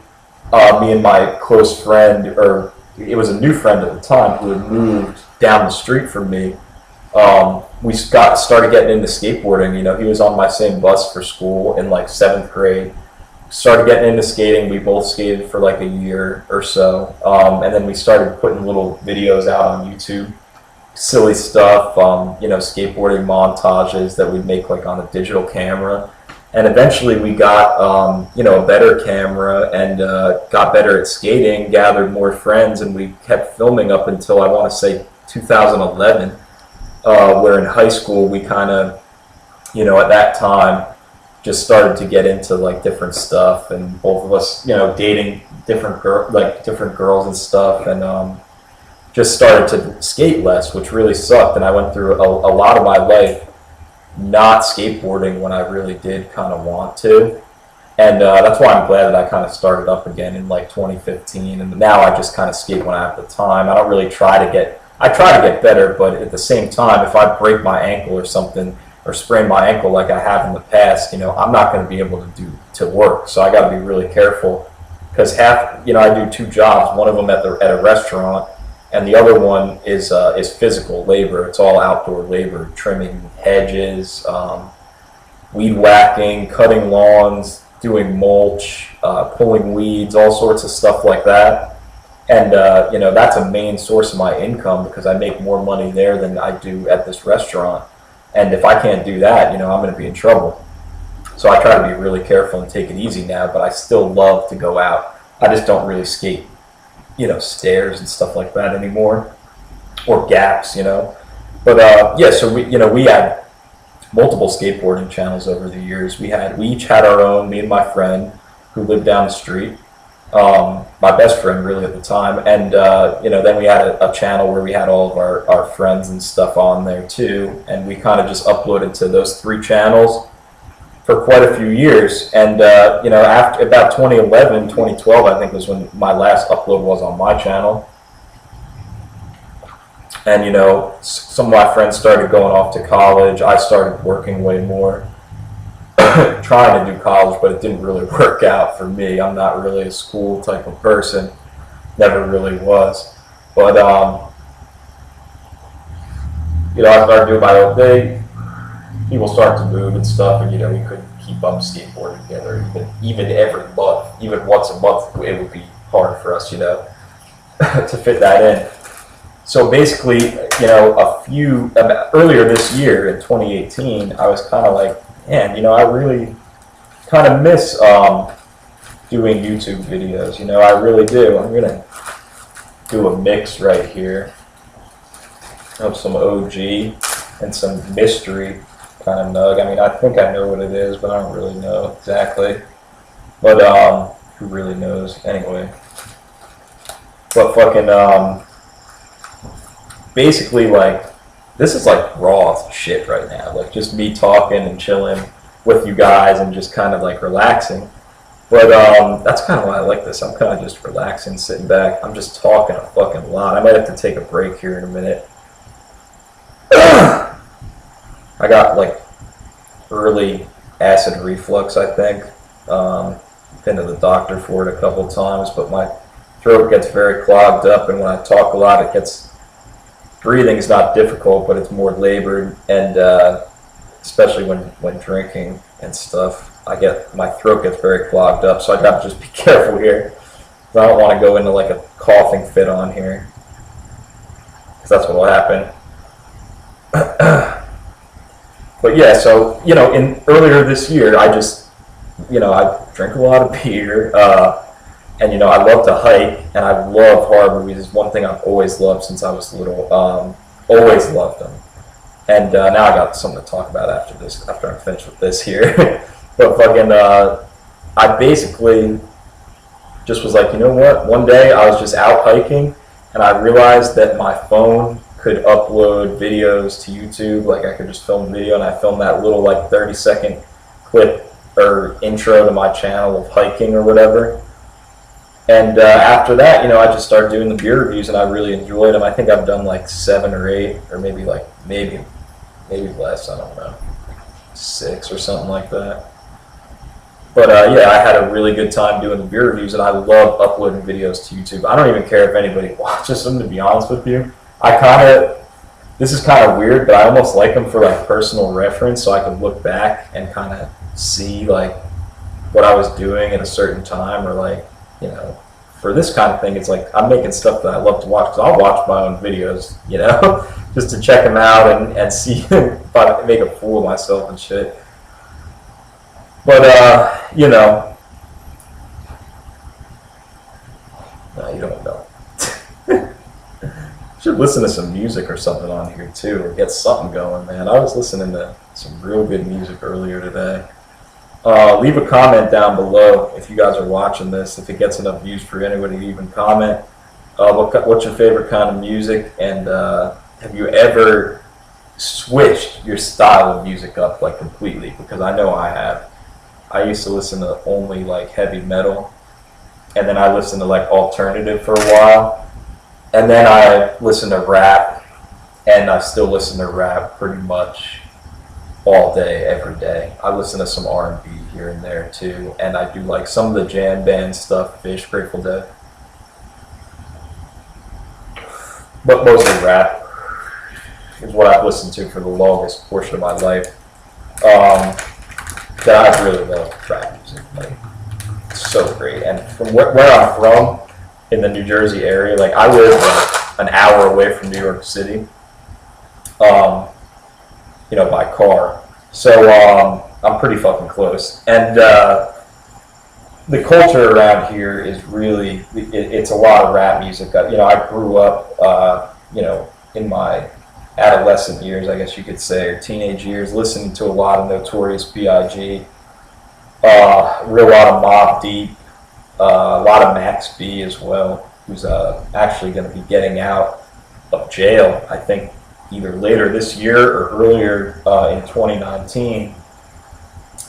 me and my close friend, or it was a new friend at the time, who had moved down the street from me. We started getting into skateboarding. He was on my same bus for school in like 7th grade. Started getting into skating. We both skated for like a year or so, and then we started putting little videos out on YouTube, silly stuff, skateboarding montages that we'd make like on a digital camera. And eventually we got a better camera and got better at skating, gathered more friends, and we kept filming up until, I want to say, 2011, where in high school we kind of, at that time, just started to get into like different stuff, and both of us, dating different girls and stuff, and just started to skate less, which really sucked. And I went through a lot of my life not skateboarding when I really did kind of want to, and that's why I'm glad that I kind of started up again in like 2015. And now I just kind of skate when I have the time. I don't really try to get better, but at the same time, if I break my ankle or something, or sprain my ankle like I have in the past, I'm not going to be able to work. So I got to be really careful, because I do 2 jobs. One of them at a restaurant, and the other one is physical labor. It's all outdoor labor, trimming hedges, weed whacking, cutting lawns, doing mulch, pulling weeds, all sorts of stuff like that. And that's a main source of my income, because I make more money there than I do at this restaurant. And if I can't do that, I'm going to be in trouble. So I try to be really careful and take it easy now, but I still love to go out. I just don't really skate, stairs and stuff like that anymore, or gaps, But so we had multiple skateboarding channels over the years. We each had our own, me and my friend who lived down the street. My best friend really at the time, and then we had a channel where we had all of our friends and stuff on there too, and we kind of just uploaded to those 3 channels for quite a few years. And after about 2011, 2012, I think was when my last upload was on my channel. And some of my friends started going off to college. I started working way more, trying to do college, but it didn't really work out for me. I'm not really a school type of person, never really was. But I started doing my own thing. People start to move and stuff, and we couldn't keep up skateboarding together. Even every month, even once a month, it would be hard for us, to fit that in. So basically, earlier this year in 2018, I was kind of like, man, I really kind of miss doing YouTube videos. I really do. I'm gonna do a mix right here of some OG and some mystery kind of nug. I mean, I think I know what it is, but I don't really know exactly. But who really knows? Anyway, but fucking basically, like, this is like raw shit right now, like just me talking and chilling with you guys and just kind of like relaxing. But that's kind of why I like this. I'm kind of just relaxing, sitting back. I'm just talking a fucking lot. I might have to take a break here in a minute. I got like early acid reflux, I think. Been to the doctor for it a couple times, but my throat gets very clogged up, and when I talk a lot, breathing's not difficult, but it's more labored, and especially when drinking and stuff, my throat gets very clogged up, so I gotta just be careful here. I don't want to go into like a coughing fit on here, because that's what will happen. But yeah, so earlier this year, I just I drink a lot of beer, and I love to hike, and I love horror movies. It's one thing I've always loved since I was little. Always loved them. And now I got something to talk about after I'm finished with this here. But fucking, I basically just was like, you know what? One day I was just out hiking, and I realized that my phone could upload videos to YouTube. Like, I could just film a video, and I filmed that little like 30-second clip or intro to my channel of hiking or whatever. And after that, I just started doing the beer reviews, and I really enjoyed them. I think I've done like 7 or 8, or maybe less. I don't know, 6 or something like that. But yeah, I had a really good time doing the beer reviews, and I love uploading videos to YouTube. I don't even care if anybody watches them, to be honest with you. This is kind of weird, but I almost like them for like personal reference, so I can look back and kind of see like what I was doing at a certain time, or like, for this kind of thing, it's like I'm making stuff that I love to watch, because I'll watch my own videos, just to check them out and see if I make a fool of myself and shit. But, no, you don't know. Should listen to some music or something on here too, or get something going, man. I was listening to some real good music earlier today. Leave a comment down below if you guys are watching this, if it gets enough views for anybody to even comment. What's your favorite kind of music, and have you ever switched your style of music up like completely? Because I know I have. I used to listen to only like heavy metal, and then I listened to like alternative for a while, and then I listened to rap, and I still listen to rap pretty much all day, every day. I listen to some R&B here and there too, and I do like some of the jam band stuff, Fish, Grateful Dead, but mostly rap is what I've listened to for the longest portion of my life. That I really love rap music, like, it's so great. And from where I'm from, in the New Jersey area, like I live like an hour away from New York City, by car. So I'm pretty fucking close. And the culture around here is really, it's a lot of rap music. I grew up, in my adolescent years, I guess you could say, or teenage years, listening to a lot of Notorious B.I.G., real lot of Mobb Deep, a lot of Max B as well, who's actually going to be getting out of jail, I think, either later this year or earlier in 2019,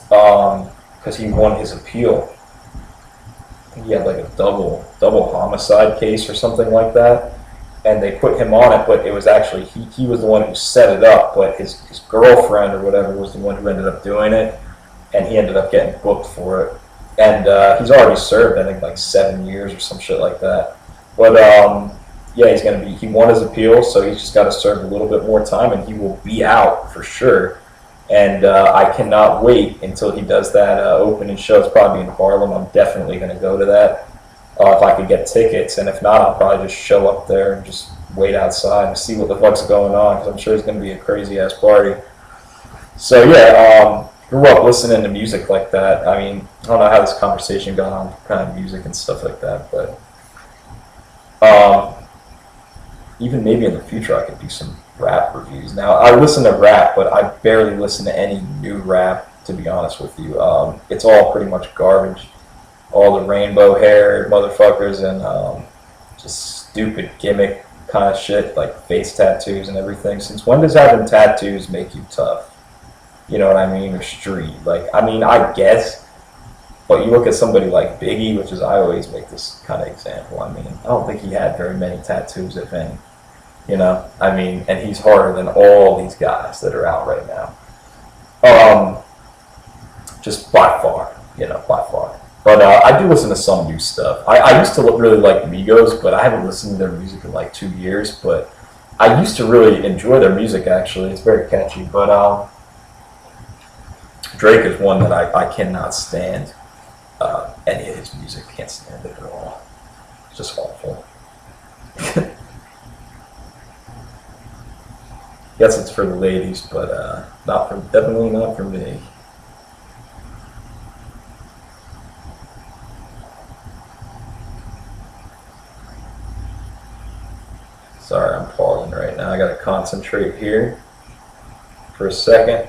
because he won his appeal. I think he had like a double homicide case or something like that, and they put him on it, but it was actually, he was the one who set it up, but his girlfriend or whatever was the one who ended up doing it, and he ended up getting booked for it. And he's already served, I think, like 7 years or some shit like that. But yeah, he won his appeal, so he's just got to serve a little bit more time, and he will be out for sure. And I cannot wait until he does that opening show. It's probably in Harlem. I'm definitely going to go to that if I could get tickets, and if not, I'll probably just show up there and just wait outside and see what the fuck's going on, because I'm sure it's going to be a crazy ass party. So yeah, grew up listening to music like that. I mean, I don't know how this conversation got on kind of music and stuff like that, but even maybe in the future I could do some rap reviews. Now, I listen to rap, but I barely listen to any new rap, to be honest with you. It's all pretty much garbage. All the rainbow hair motherfuckers and just stupid gimmick kind of shit, like face tattoos and everything. Since when does having tattoos make you tough? You know what I mean? Or street. Like, I mean, I guess, but you look at somebody like Biggie, which is, I always make this kind of example. I mean, I don't think he had very many tattoos, if any. I mean, and he's harder than all these guys that are out right now. Just by far, by far. But I do listen to some new stuff. I used to really like Migos, but I haven't listened to their music in like 2 years. But I used to really enjoy their music, actually. It's very catchy. But Drake is one that I cannot stand any of his music. Can't stand it at all. It's just awful. Guess it's for the ladies, but definitely not for me. Sorry, I'm pausing right now. I gotta concentrate here for a second.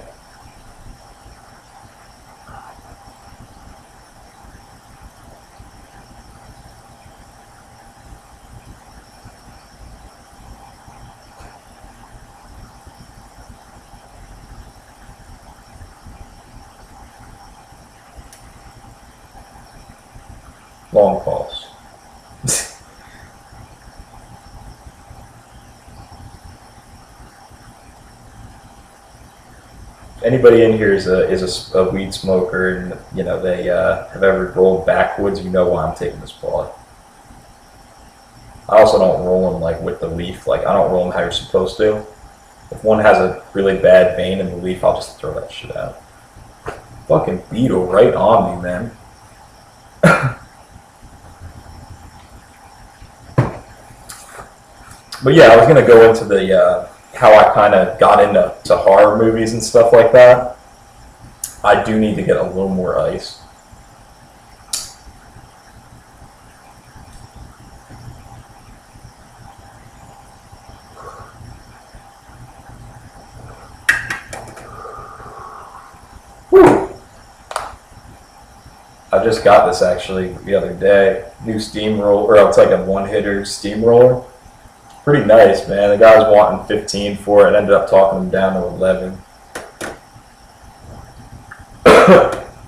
Long pause. Anybody in here is a weed smoker, and they have ever rolled backwoods. You know why I'm taking this pause. I also don't roll them like with the leaf. Like I don't roll them how you're supposed to. If one has a really bad vein in the leaf, I'll just throw that shit out. Fucking beetle right on me, man. But yeah, I was gonna go into the how I kind of got into horror movies and stuff like that. I do need to get a little more ice. Woo! I just got this actually the other day. New steamroller, or it's like a one-hitter steamroller. Pretty nice, man. The guy was wanting 15 for it. Ended up talking him down to 11.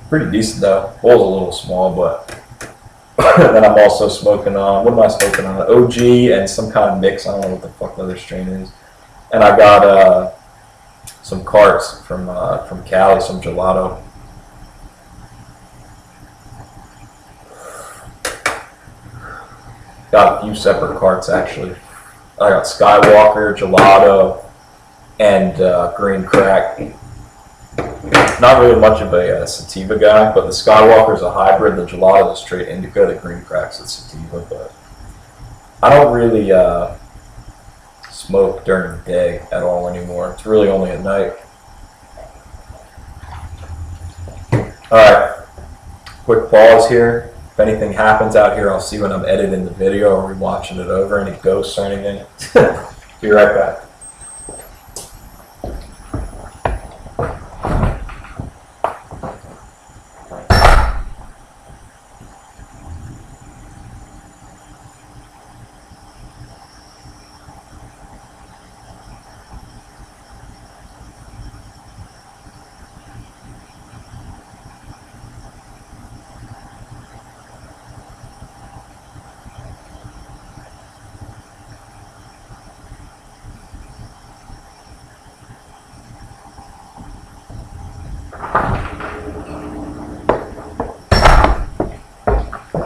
Pretty decent though. Bowl's a little small, but then I'm also smoking on. What am I smoking on? OG and some kind of mix. I don't know what the fuck the other strain is. And I got some carts from Cali, some gelato. Got a few separate carts actually. I got Skywalker, gelato, and green crack. Not really much of a sativa guy, but the Skywalker's a hybrid. The gelato is straight indica. The green crack's a sativa, but I don't really smoke during the day at all anymore. It's really only at night. All right, quick pause here. If anything happens out here, I'll see when I'm editing the video or rewatching it over, any ghosts or anything. Be right back.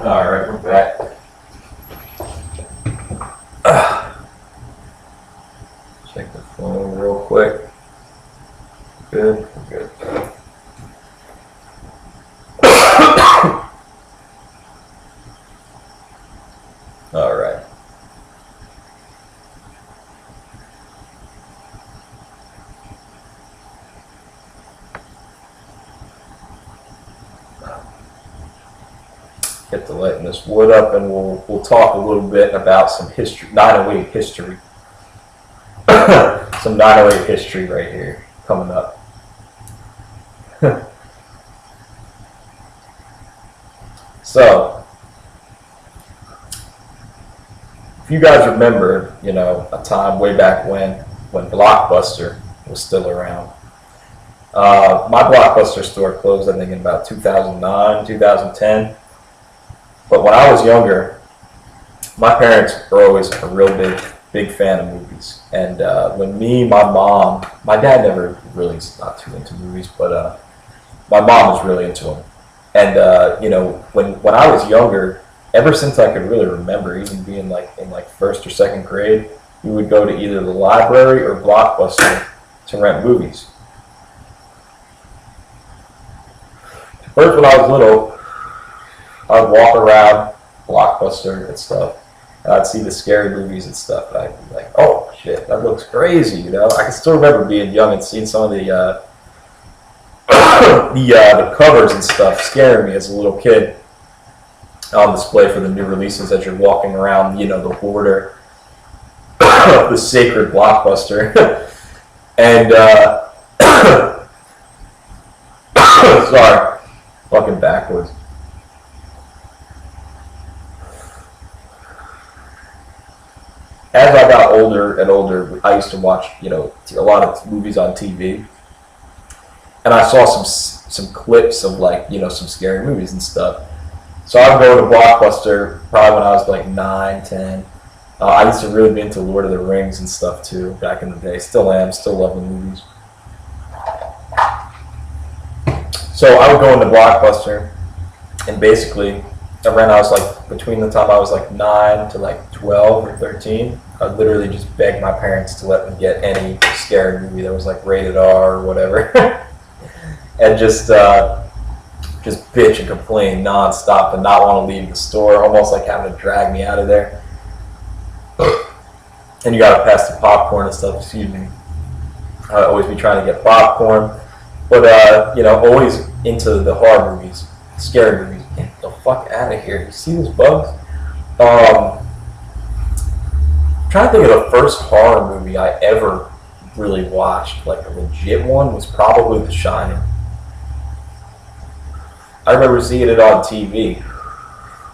Alright, we're back. Check the phone real quick. Good, good. Alright. Get to lighting this wood up, and we'll talk a little bit about some history, 908 history. Some 908 history right here coming up. So, if you guys remember, a time way back when Blockbuster was still around. My Blockbuster store closed, I think, in about 2009, 2010. But when I was younger, my parents were always a real big fan of movies. And when my mom, my dad never really is not too into movies, but my mom was really into them. And when I was younger, ever since I could really remember, even being in first or second grade, we would go to either the library or Blockbuster to rent movies. First, when I was little, I'd walk around Blockbuster and stuff, and I'd see the scary movies and stuff, and I'd be like, oh shit, that looks crazy, I can still remember being young and seeing some of the the covers and stuff scaring me as a little kid on display for the new releases as you're walking around, the border, the sacred Blockbuster. And, sorry, fucking backwards. As I got older and older, I used to watch, a lot of movies on TV, and I saw some clips of some scary movies and stuff. So I would go to Blockbuster probably when I was like 9, 10. I used to really be into Lord of the Rings and stuff too back in the day. Still am. Still love the movies. So I would go into Blockbuster, and basically, around I was like between the time I was like 9 to like 12 or 13, I would literally just beg my parents to let me get any scary movie that was like rated R or whatever, and just bitch and complain nonstop and not want to leave the store, almost like having to drag me out of there. And you gotta pass the popcorn and stuff. Excuse me. I'd always be trying to get popcorn, but you know, always into the horror movies, scary movies. Get the fuck out of here! You see those bugs? I'm trying to think of the first horror movie I ever really watched, like a legit one, was probably The Shining. I remember seeing it on TV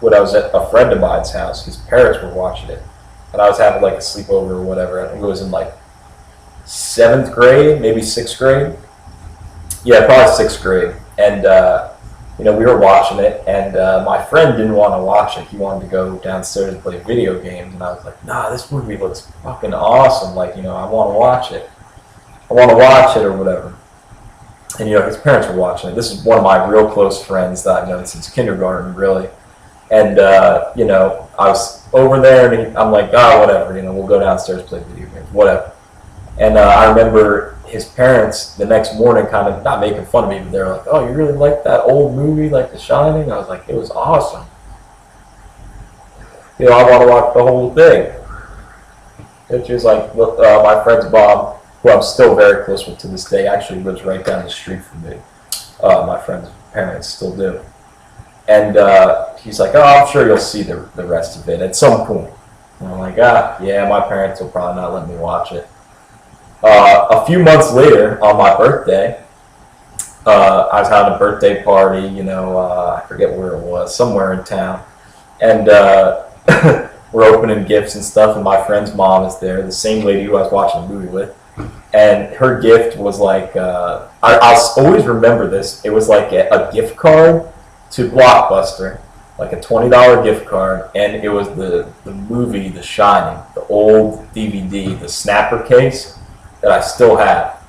when I was at a friend of mine's house. His parents were watching it, and I was having like a sleepover or whatever. I think it was in like 7th grade, maybe 6th grade. Yeah, probably 6th grade. And you know, we were watching it, and my friend didn't want to watch it. He wanted to go downstairs and play video games, and I was like, nah, this movie looks fucking awesome. Like, you know, I want to watch it. I want to watch it or whatever. And, you know, his parents were watching it. This is one of my real close friends that I've known since kindergarten, really. And, you know, I was over there, and I'm like, oh, whatever, you know, we'll go downstairs and play video games, whatever. And I remember his parents the next morning kind of not making fun of me, but they were like, oh, you really like that old movie, like The Shining? I was like, it was awesome. You know, I want to watch the whole thing. It's just like, my friend's mom, who I'm still very close with to this day, actually lives right down the street from me. My friend's parents still do. And he's like, oh, I'm sure you'll see the rest of it at some point. And I'm like, yeah, my parents will probably not let me watch it. A few months later, on my birthday, I was having a birthday party, you know, I forget where it was, somewhere in town. And we're opening gifts and stuff, and my friend's mom is there, the same lady who I was watching the movie with. And her gift was like, I'll always remember this, it was like a gift card to Blockbuster, like a $20 gift card, and it was the movie The Shining, the old DVD, the snapper case that I still have.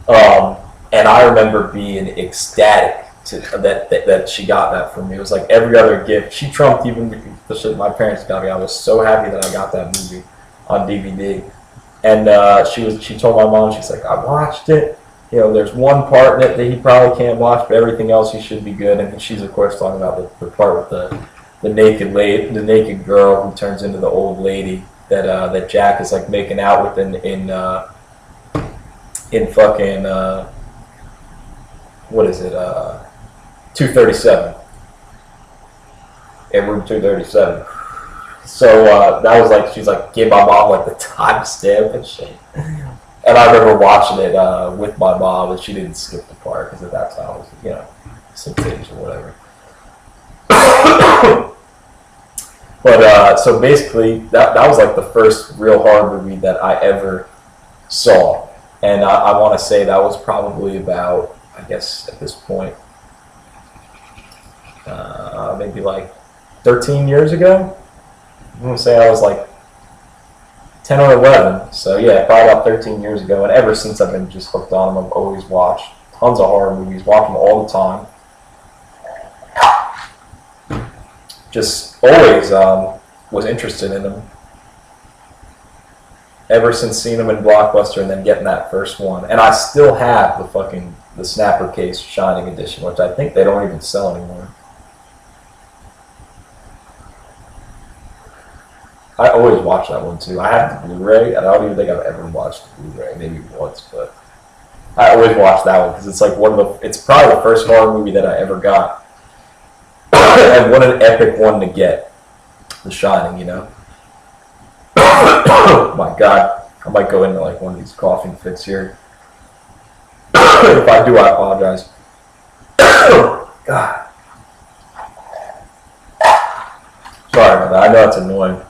And I remember being ecstatic that she got that for me. It was like every other gift. She trumped even the shit my parents got me. I was so happy that I got that movie on DVD. And she told my mom, she's like, I watched it. You know, there's one part in it that he probably can't watch, but everything else he should be good. And she's of course talking about the part with the naked girl who turns into the old lady that Jack is like making out with in fucking what is it? 237. In room 237. So that was like, she's like, give my mom like the timestamp and shit. And I remember watching it with my mom, and she didn't skip the part because at that time I was, you know, 6 age or whatever. But so basically, that was like the first real horror movie that I ever saw, and I want to say that was probably about, I guess at this point, maybe like 13 years ago. I'm gonna say I was like 10 or 11, so yeah, probably about 13 years ago, and ever since I've been just hooked on them. I've always watched tons of horror movies, watch them all the time. Just always was interested in them. Ever since seeing them in Blockbuster and then getting that first one. And I still have the snapper case Shining edition, which I think they don't even sell anymore. I always watch that one too. I have the Blu-ray, and I don't even think I've ever watched the Blu-ray, maybe once, but I always watch that one because it's like it's probably the first horror movie that I ever got. And what an epic one to get. The Shining, you know? Oh my God. I might go into like one of these coughing fits here. If I do, I apologize. God. Sorry about that. I know it's annoying.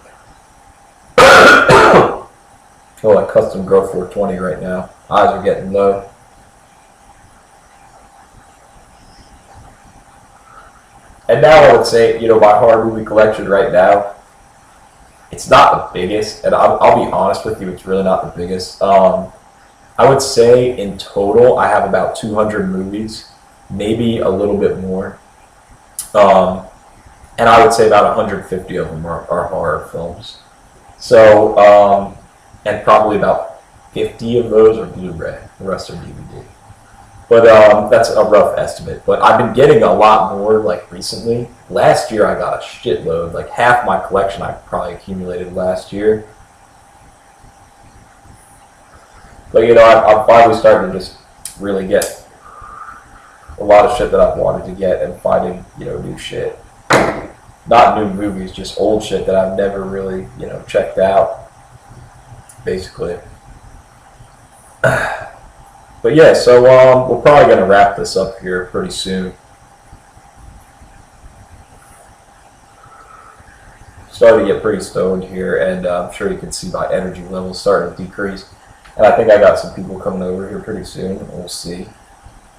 Oh, like custom grow 420 right now. Eyes are getting low. And now I would say, my horror movie collection right now, it's not the biggest, and I'll be honest with you, it's really not the biggest. I would say in total, I have about 200 movies, maybe a little bit more. And I would say about 150 of them are horror films. So, and probably about 50 of those are Blu-ray. The rest are DVD. But that's a rough estimate. But I've been getting a lot more like recently. Last year I got a shitload. Like half my collection I probably accumulated last year. But I'm finally starting to just really get a lot of shit that I've wanted to get and finding, new shit. Not new movies, just old shit that I've never really, checked out. Basically. But yeah, so we're probably going to wrap this up here pretty soon. Starting to get pretty stoned here, and I'm sure you can see my energy levels starting to decrease. And I think I got some people coming over here pretty soon. We'll see.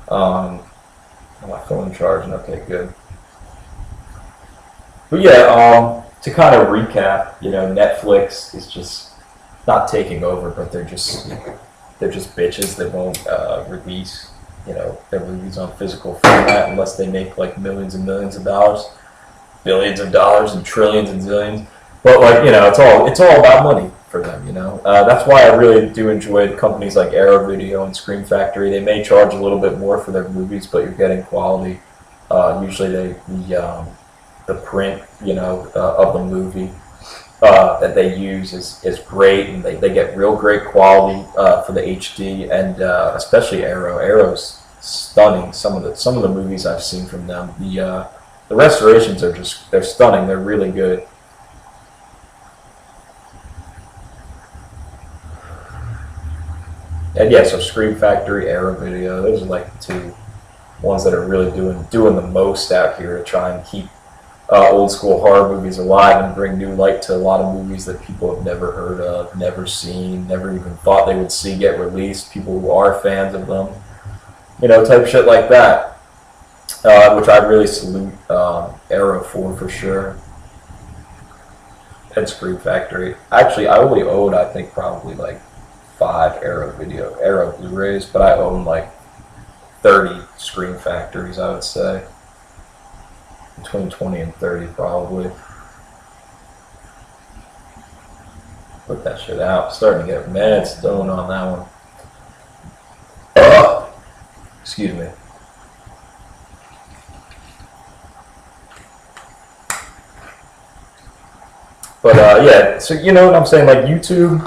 My phone charging. Okay, good. But yeah, to kind of recap, Netflix is just not taking over, but they're just bitches that won't release, their movies on physical format unless they make like millions and millions of dollars, billions of dollars, and trillions and zillions. But it's all about money for them. That's why I really do enjoy companies like Arrow Video and Scream Factory. They may charge a little bit more for their movies, but you're getting quality. Usually the print, of the movie that they use is great, and they get real great quality for the HD, and especially Arrow. Arrow's stunning. Some of the movies I've seen from them, the restorations they're stunning. They're really good. And yeah, so Scream Factory, Arrow Video, those are like the two ones that are really doing the most out here to try and keep old school horror movies alive and bring new light to a lot of movies that people have never heard of, never seen, never even thought they would see get released. People who are fans of them, type shit like that, which I really salute Arrow for sure. And Scream Factory. Actually, I only own, I think, probably like 5 Arrow Blu-rays, but I own like 30 Scream Factories, I would say. Between 20 and 30 probably. Put that shit out. Starting to get mad stoned on that one. Excuse me. But yeah, so you know what I'm saying? Like YouTube,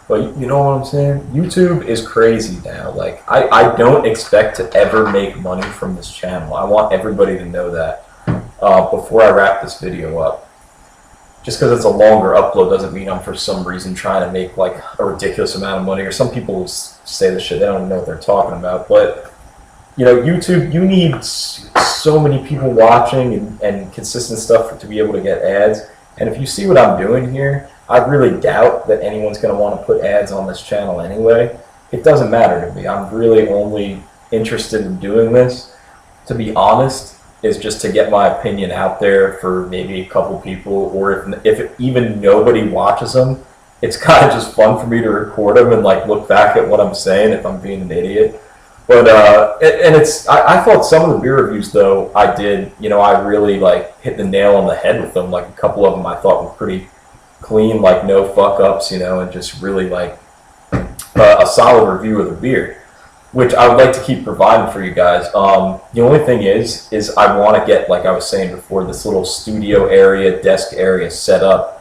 well, you know what I'm saying? YouTube is crazy now. Like I don't expect to ever make money from this channel. I want everybody to know that. Before I wrap this video up. Just because it's a longer upload doesn't mean I'm for some reason trying to make like a ridiculous amount of money, or some people say this shit, they don't even know what they're talking about. But YouTube, you need so many people watching and consistent stuff to be able to get ads. And if you see what I'm doing here, I really doubt that anyone's going to want to put ads on this channel anyway. It doesn't matter to me. I'm really only interested in doing this, to be honest, is just to get my opinion out there for maybe a couple people, or if even nobody watches them, it's kind of just fun for me to record them and like look back at what I'm saying if I'm being an idiot. But and I thought some of the beer reviews though I did, I really like hit the nail on the head with them. Like a couple of them I thought were pretty clean, like no fuck ups, and just really like a solid review of the beer, which I would like to keep providing for you guys. The only thing is I want to get, like I was saying before, this little studio area, desk area set up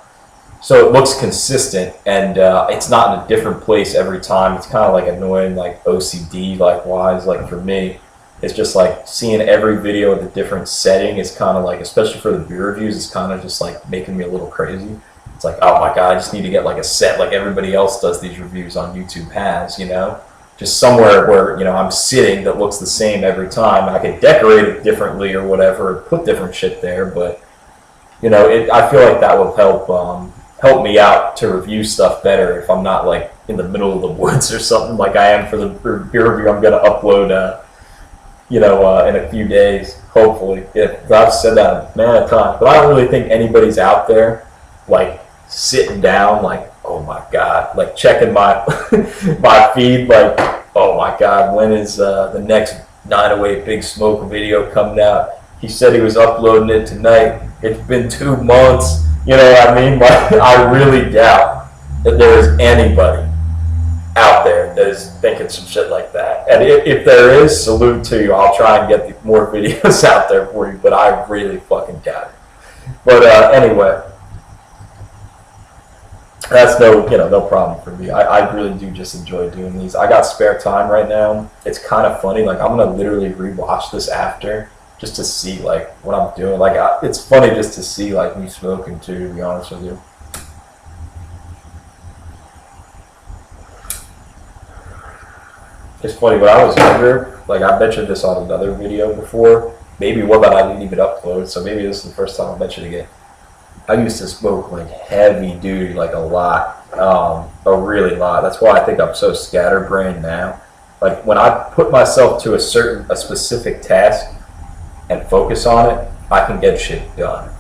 so it looks consistent, and it's not in a different place every time. It's kind of like annoying, like OCD, like wise, like for me. It's just like seeing every video in a different setting is kind of like, especially for the beer reviews, it's kind of just like making me a little crazy. It's like, oh my God, I just need to get like a set like everybody else does these reviews on YouTube has, just somewhere where, I'm sitting that looks the same every time. I could decorate it differently or whatever, put different shit there, but, I feel like that will help me out to review stuff better if I'm not like in the middle of the woods or something like I am for the beer review I'm going to upload, in a few days. Hopefully, yeah. I've said that a man of times, but I don't really think anybody's out there like sitting down, like, oh my god, like checking my my feed, like, oh my god, when is the next 908 Big Smoke video coming out? He said he was uploading it tonight. It's been 2 months. You know what I mean? Like, I really doubt that there is anybody out there that is thinking some shit like that. And if there is, salute to you. I'll try and get more videos out there for you, but I really fucking doubt it. But anyway, that's no problem for me. I really do just enjoy doing these. I got spare time right now. It's kind of funny. Like, I'm gonna literally rewatch this after just to see like what I'm doing. Like, it's funny just to see like me smoking too. To be honest with you. It's funny, when I was younger, like I mentioned this on another video before, maybe one that I didn't even upload, so maybe this is the first time I mentioned it again. I used to smoke like heavy duty, like a lot, a really lot. That's why I think I'm so scatterbrained now. Like, when I put myself to a specific task and focus on it, I can get shit done.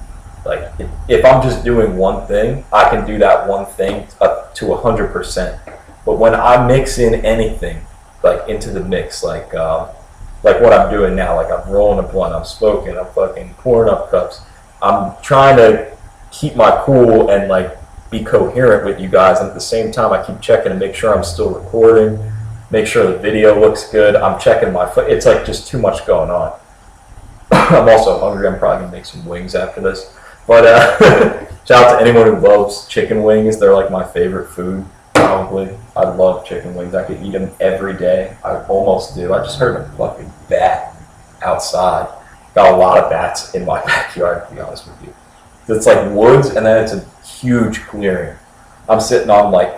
Like, if I'm just doing one thing, I can do that one thing up to 100%. But when I mix in anything, like into the mix, like what I'm doing now, like I'm rolling a blunt, I'm smoking, I'm fucking pouring up cups, I'm trying to keep my cool and like be coherent with you guys, and at the same time I keep checking to make sure I'm still recording, make sure the video looks good, I'm checking my foot. It's like just too much going on. I'm also hungry. I'm probably gonna make some wings after this, but shout out to anyone who loves chicken wings. They're like my favorite food. Probably. I love chicken wings. I could eat them every day. I almost do. I just heard a fucking bat outside. Got a lot of bats in my backyard, to be honest with you. It's like woods, and then it's a huge clearing. I'm sitting on like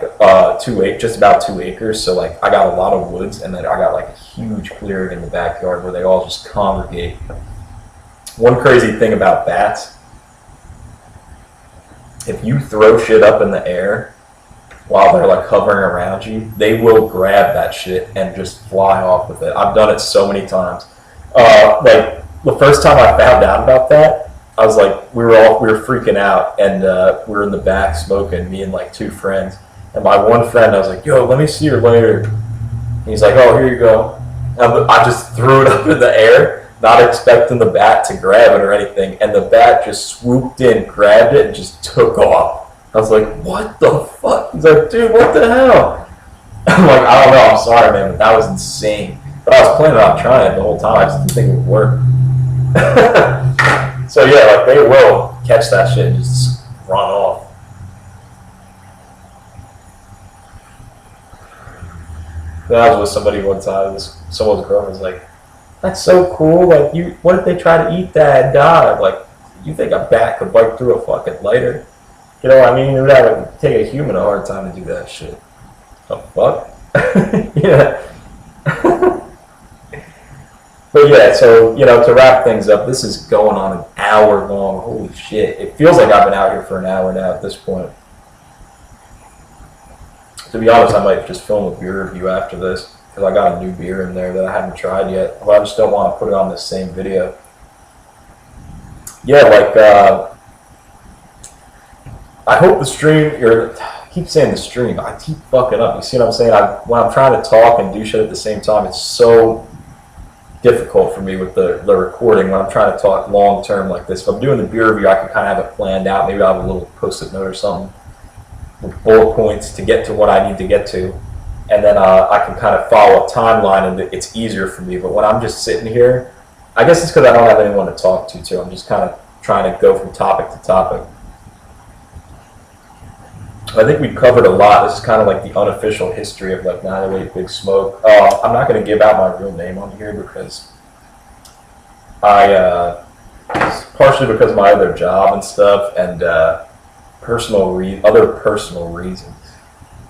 just about 2 acres, so like I got a lot of woods, and then I got like a huge clearing in the backyard where they all just congregate. One crazy thing about bats, if you throw shit up in the air while they're like hovering around you, they will grab that shit and just fly off with it. I've done it so many times. Like the first time I found out about that, I was like, we were freaking out, and we were in the back smoking, me and like 2 friends. And my one friend, I was like, yo, let me see your lighter. And he's like, oh, here you go. And I just threw it up in the air, not expecting the bat to grab it or anything. And the bat just swooped in, grabbed it, and just took off. I was like, what the fuck? He's like, dude, what the hell? I'm like, I don't know, I'm sorry, man, but that was insane. But I was planning on trying it the whole time. I just didn't think it would work. So yeah, like they will catch that shit and just run off. I was with somebody one time. Someone's girlfriend was like, "That's so cool. Like, what if they try to eat that and die? Like, you think a bat could bite through a fucking lighter? You know what I mean? It would take a human a hard time to do that shit. The fuck? Yeah." But yeah, so, to wrap things up, this is going on an hour long. Holy shit. It feels like I've been out here for an hour now at this point. To be honest, I might just film a beer review after this, because I got a new beer in there that I haven't tried yet. But I just don't want to put it on this same video. Yeah, like, I hope the stream, I keep saying the stream, I keep fucking up. You see what I'm saying? When I'm trying to talk and do shit at the same time, it's so difficult for me with the recording when I'm trying to talk long term like this. If I'm doing the beer review, I can kind of have it planned out. Maybe I'll have a little post-it note or something with bullet points to get to what I need to get to. And then I can kind of follow a timeline, and it's easier for me. But when I'm just sitting here, I guess it's because I don't have anyone to talk to, too. I'm just kind of trying to go from topic to topic. I think we covered a lot. This is kind of like the unofficial history of like 908 Big Smoke. I'm not going to give out my real name on here because partially because of my other job and stuff, and other personal reasons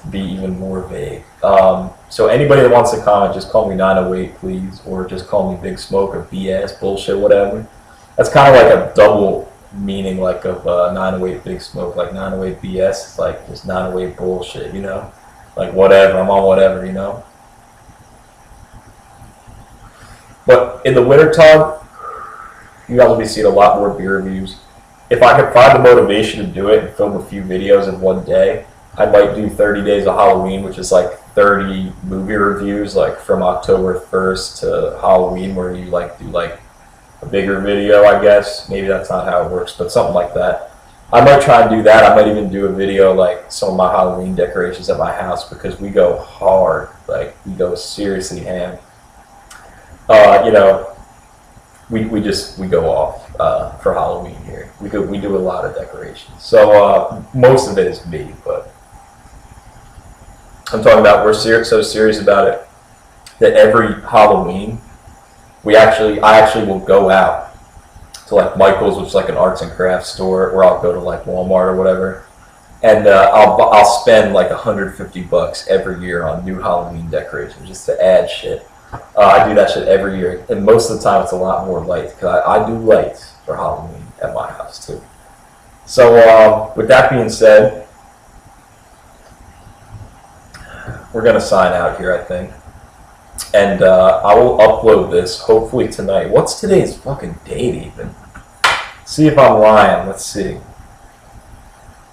to be even more vague. So anybody that wants to comment, just call me 908, please, or just call me Big Smoke or BS, bullshit, whatever. That's kind of like a double meaning, like of 908 Big Smoke, like 908 BS, like just 908 bullshit, like whatever, I'm on whatever, But in the wintertime, you guys will be seeing a lot more beer reviews. If I could find the motivation to do it and film a few videos in one day, I might do 30 Days of Halloween, which is like 30 movie reviews, like from October 1st to Halloween, where you like do like a bigger video, I guess. Maybe that's not how it works, but something like that. I might try and do that. I might even do a video like some of my Halloween decorations at my house, because we go hard. Like, we go seriously ham. You know, we go off for Halloween here. We do a lot of decorations. So most of it is me, but I'm talking about we're so serious about it that every Halloween I actually will go out to like Michael's, which is like an arts and crafts store, or I'll go to like Walmart or whatever, and I'll spend like $150 every year on new Halloween decorations just to add shit. I do that shit every year, and most of the time it's a lot more lights, because I do lights for Halloween at my house too. So with that being said, we're gonna sign out here, I think, and I will upload this hopefully tonight. What's today's fucking date even? See if I'm lying. Let's see.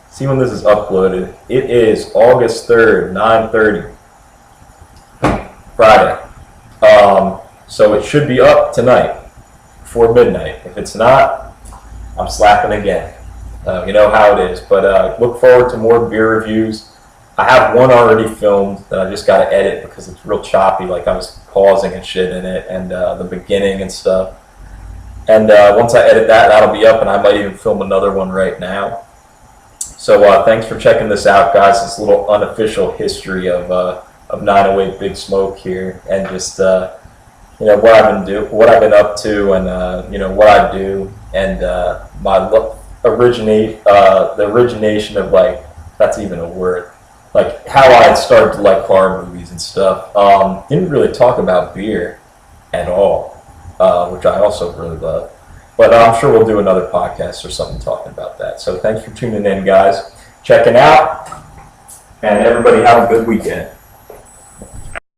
See when this is uploaded. It is August 3rd, 9:30, Friday. So it should be up tonight before midnight. If it's not, I'm slacking again. You know how it is. But look forward to more beer reviews. I have one already filmed that I just got to edit because it's real choppy. Like, I was pausing and shit in it, and the beginning and stuff. And once I edit that, that'll be up, and I might even film another one right now. So thanks for checking this out, guys. This little unofficial history of 908 Big Smoke here, and just you know, what I've been up to, and you know, what I do, and the origination of, like, that's even a word, like how I started to like horror movies and stuff. Didn't really talk about beer at all, which I also really love. But I'm sure we'll do another podcast or something talking about that. So thanks for tuning in, guys. Checking out, and everybody have a good weekend.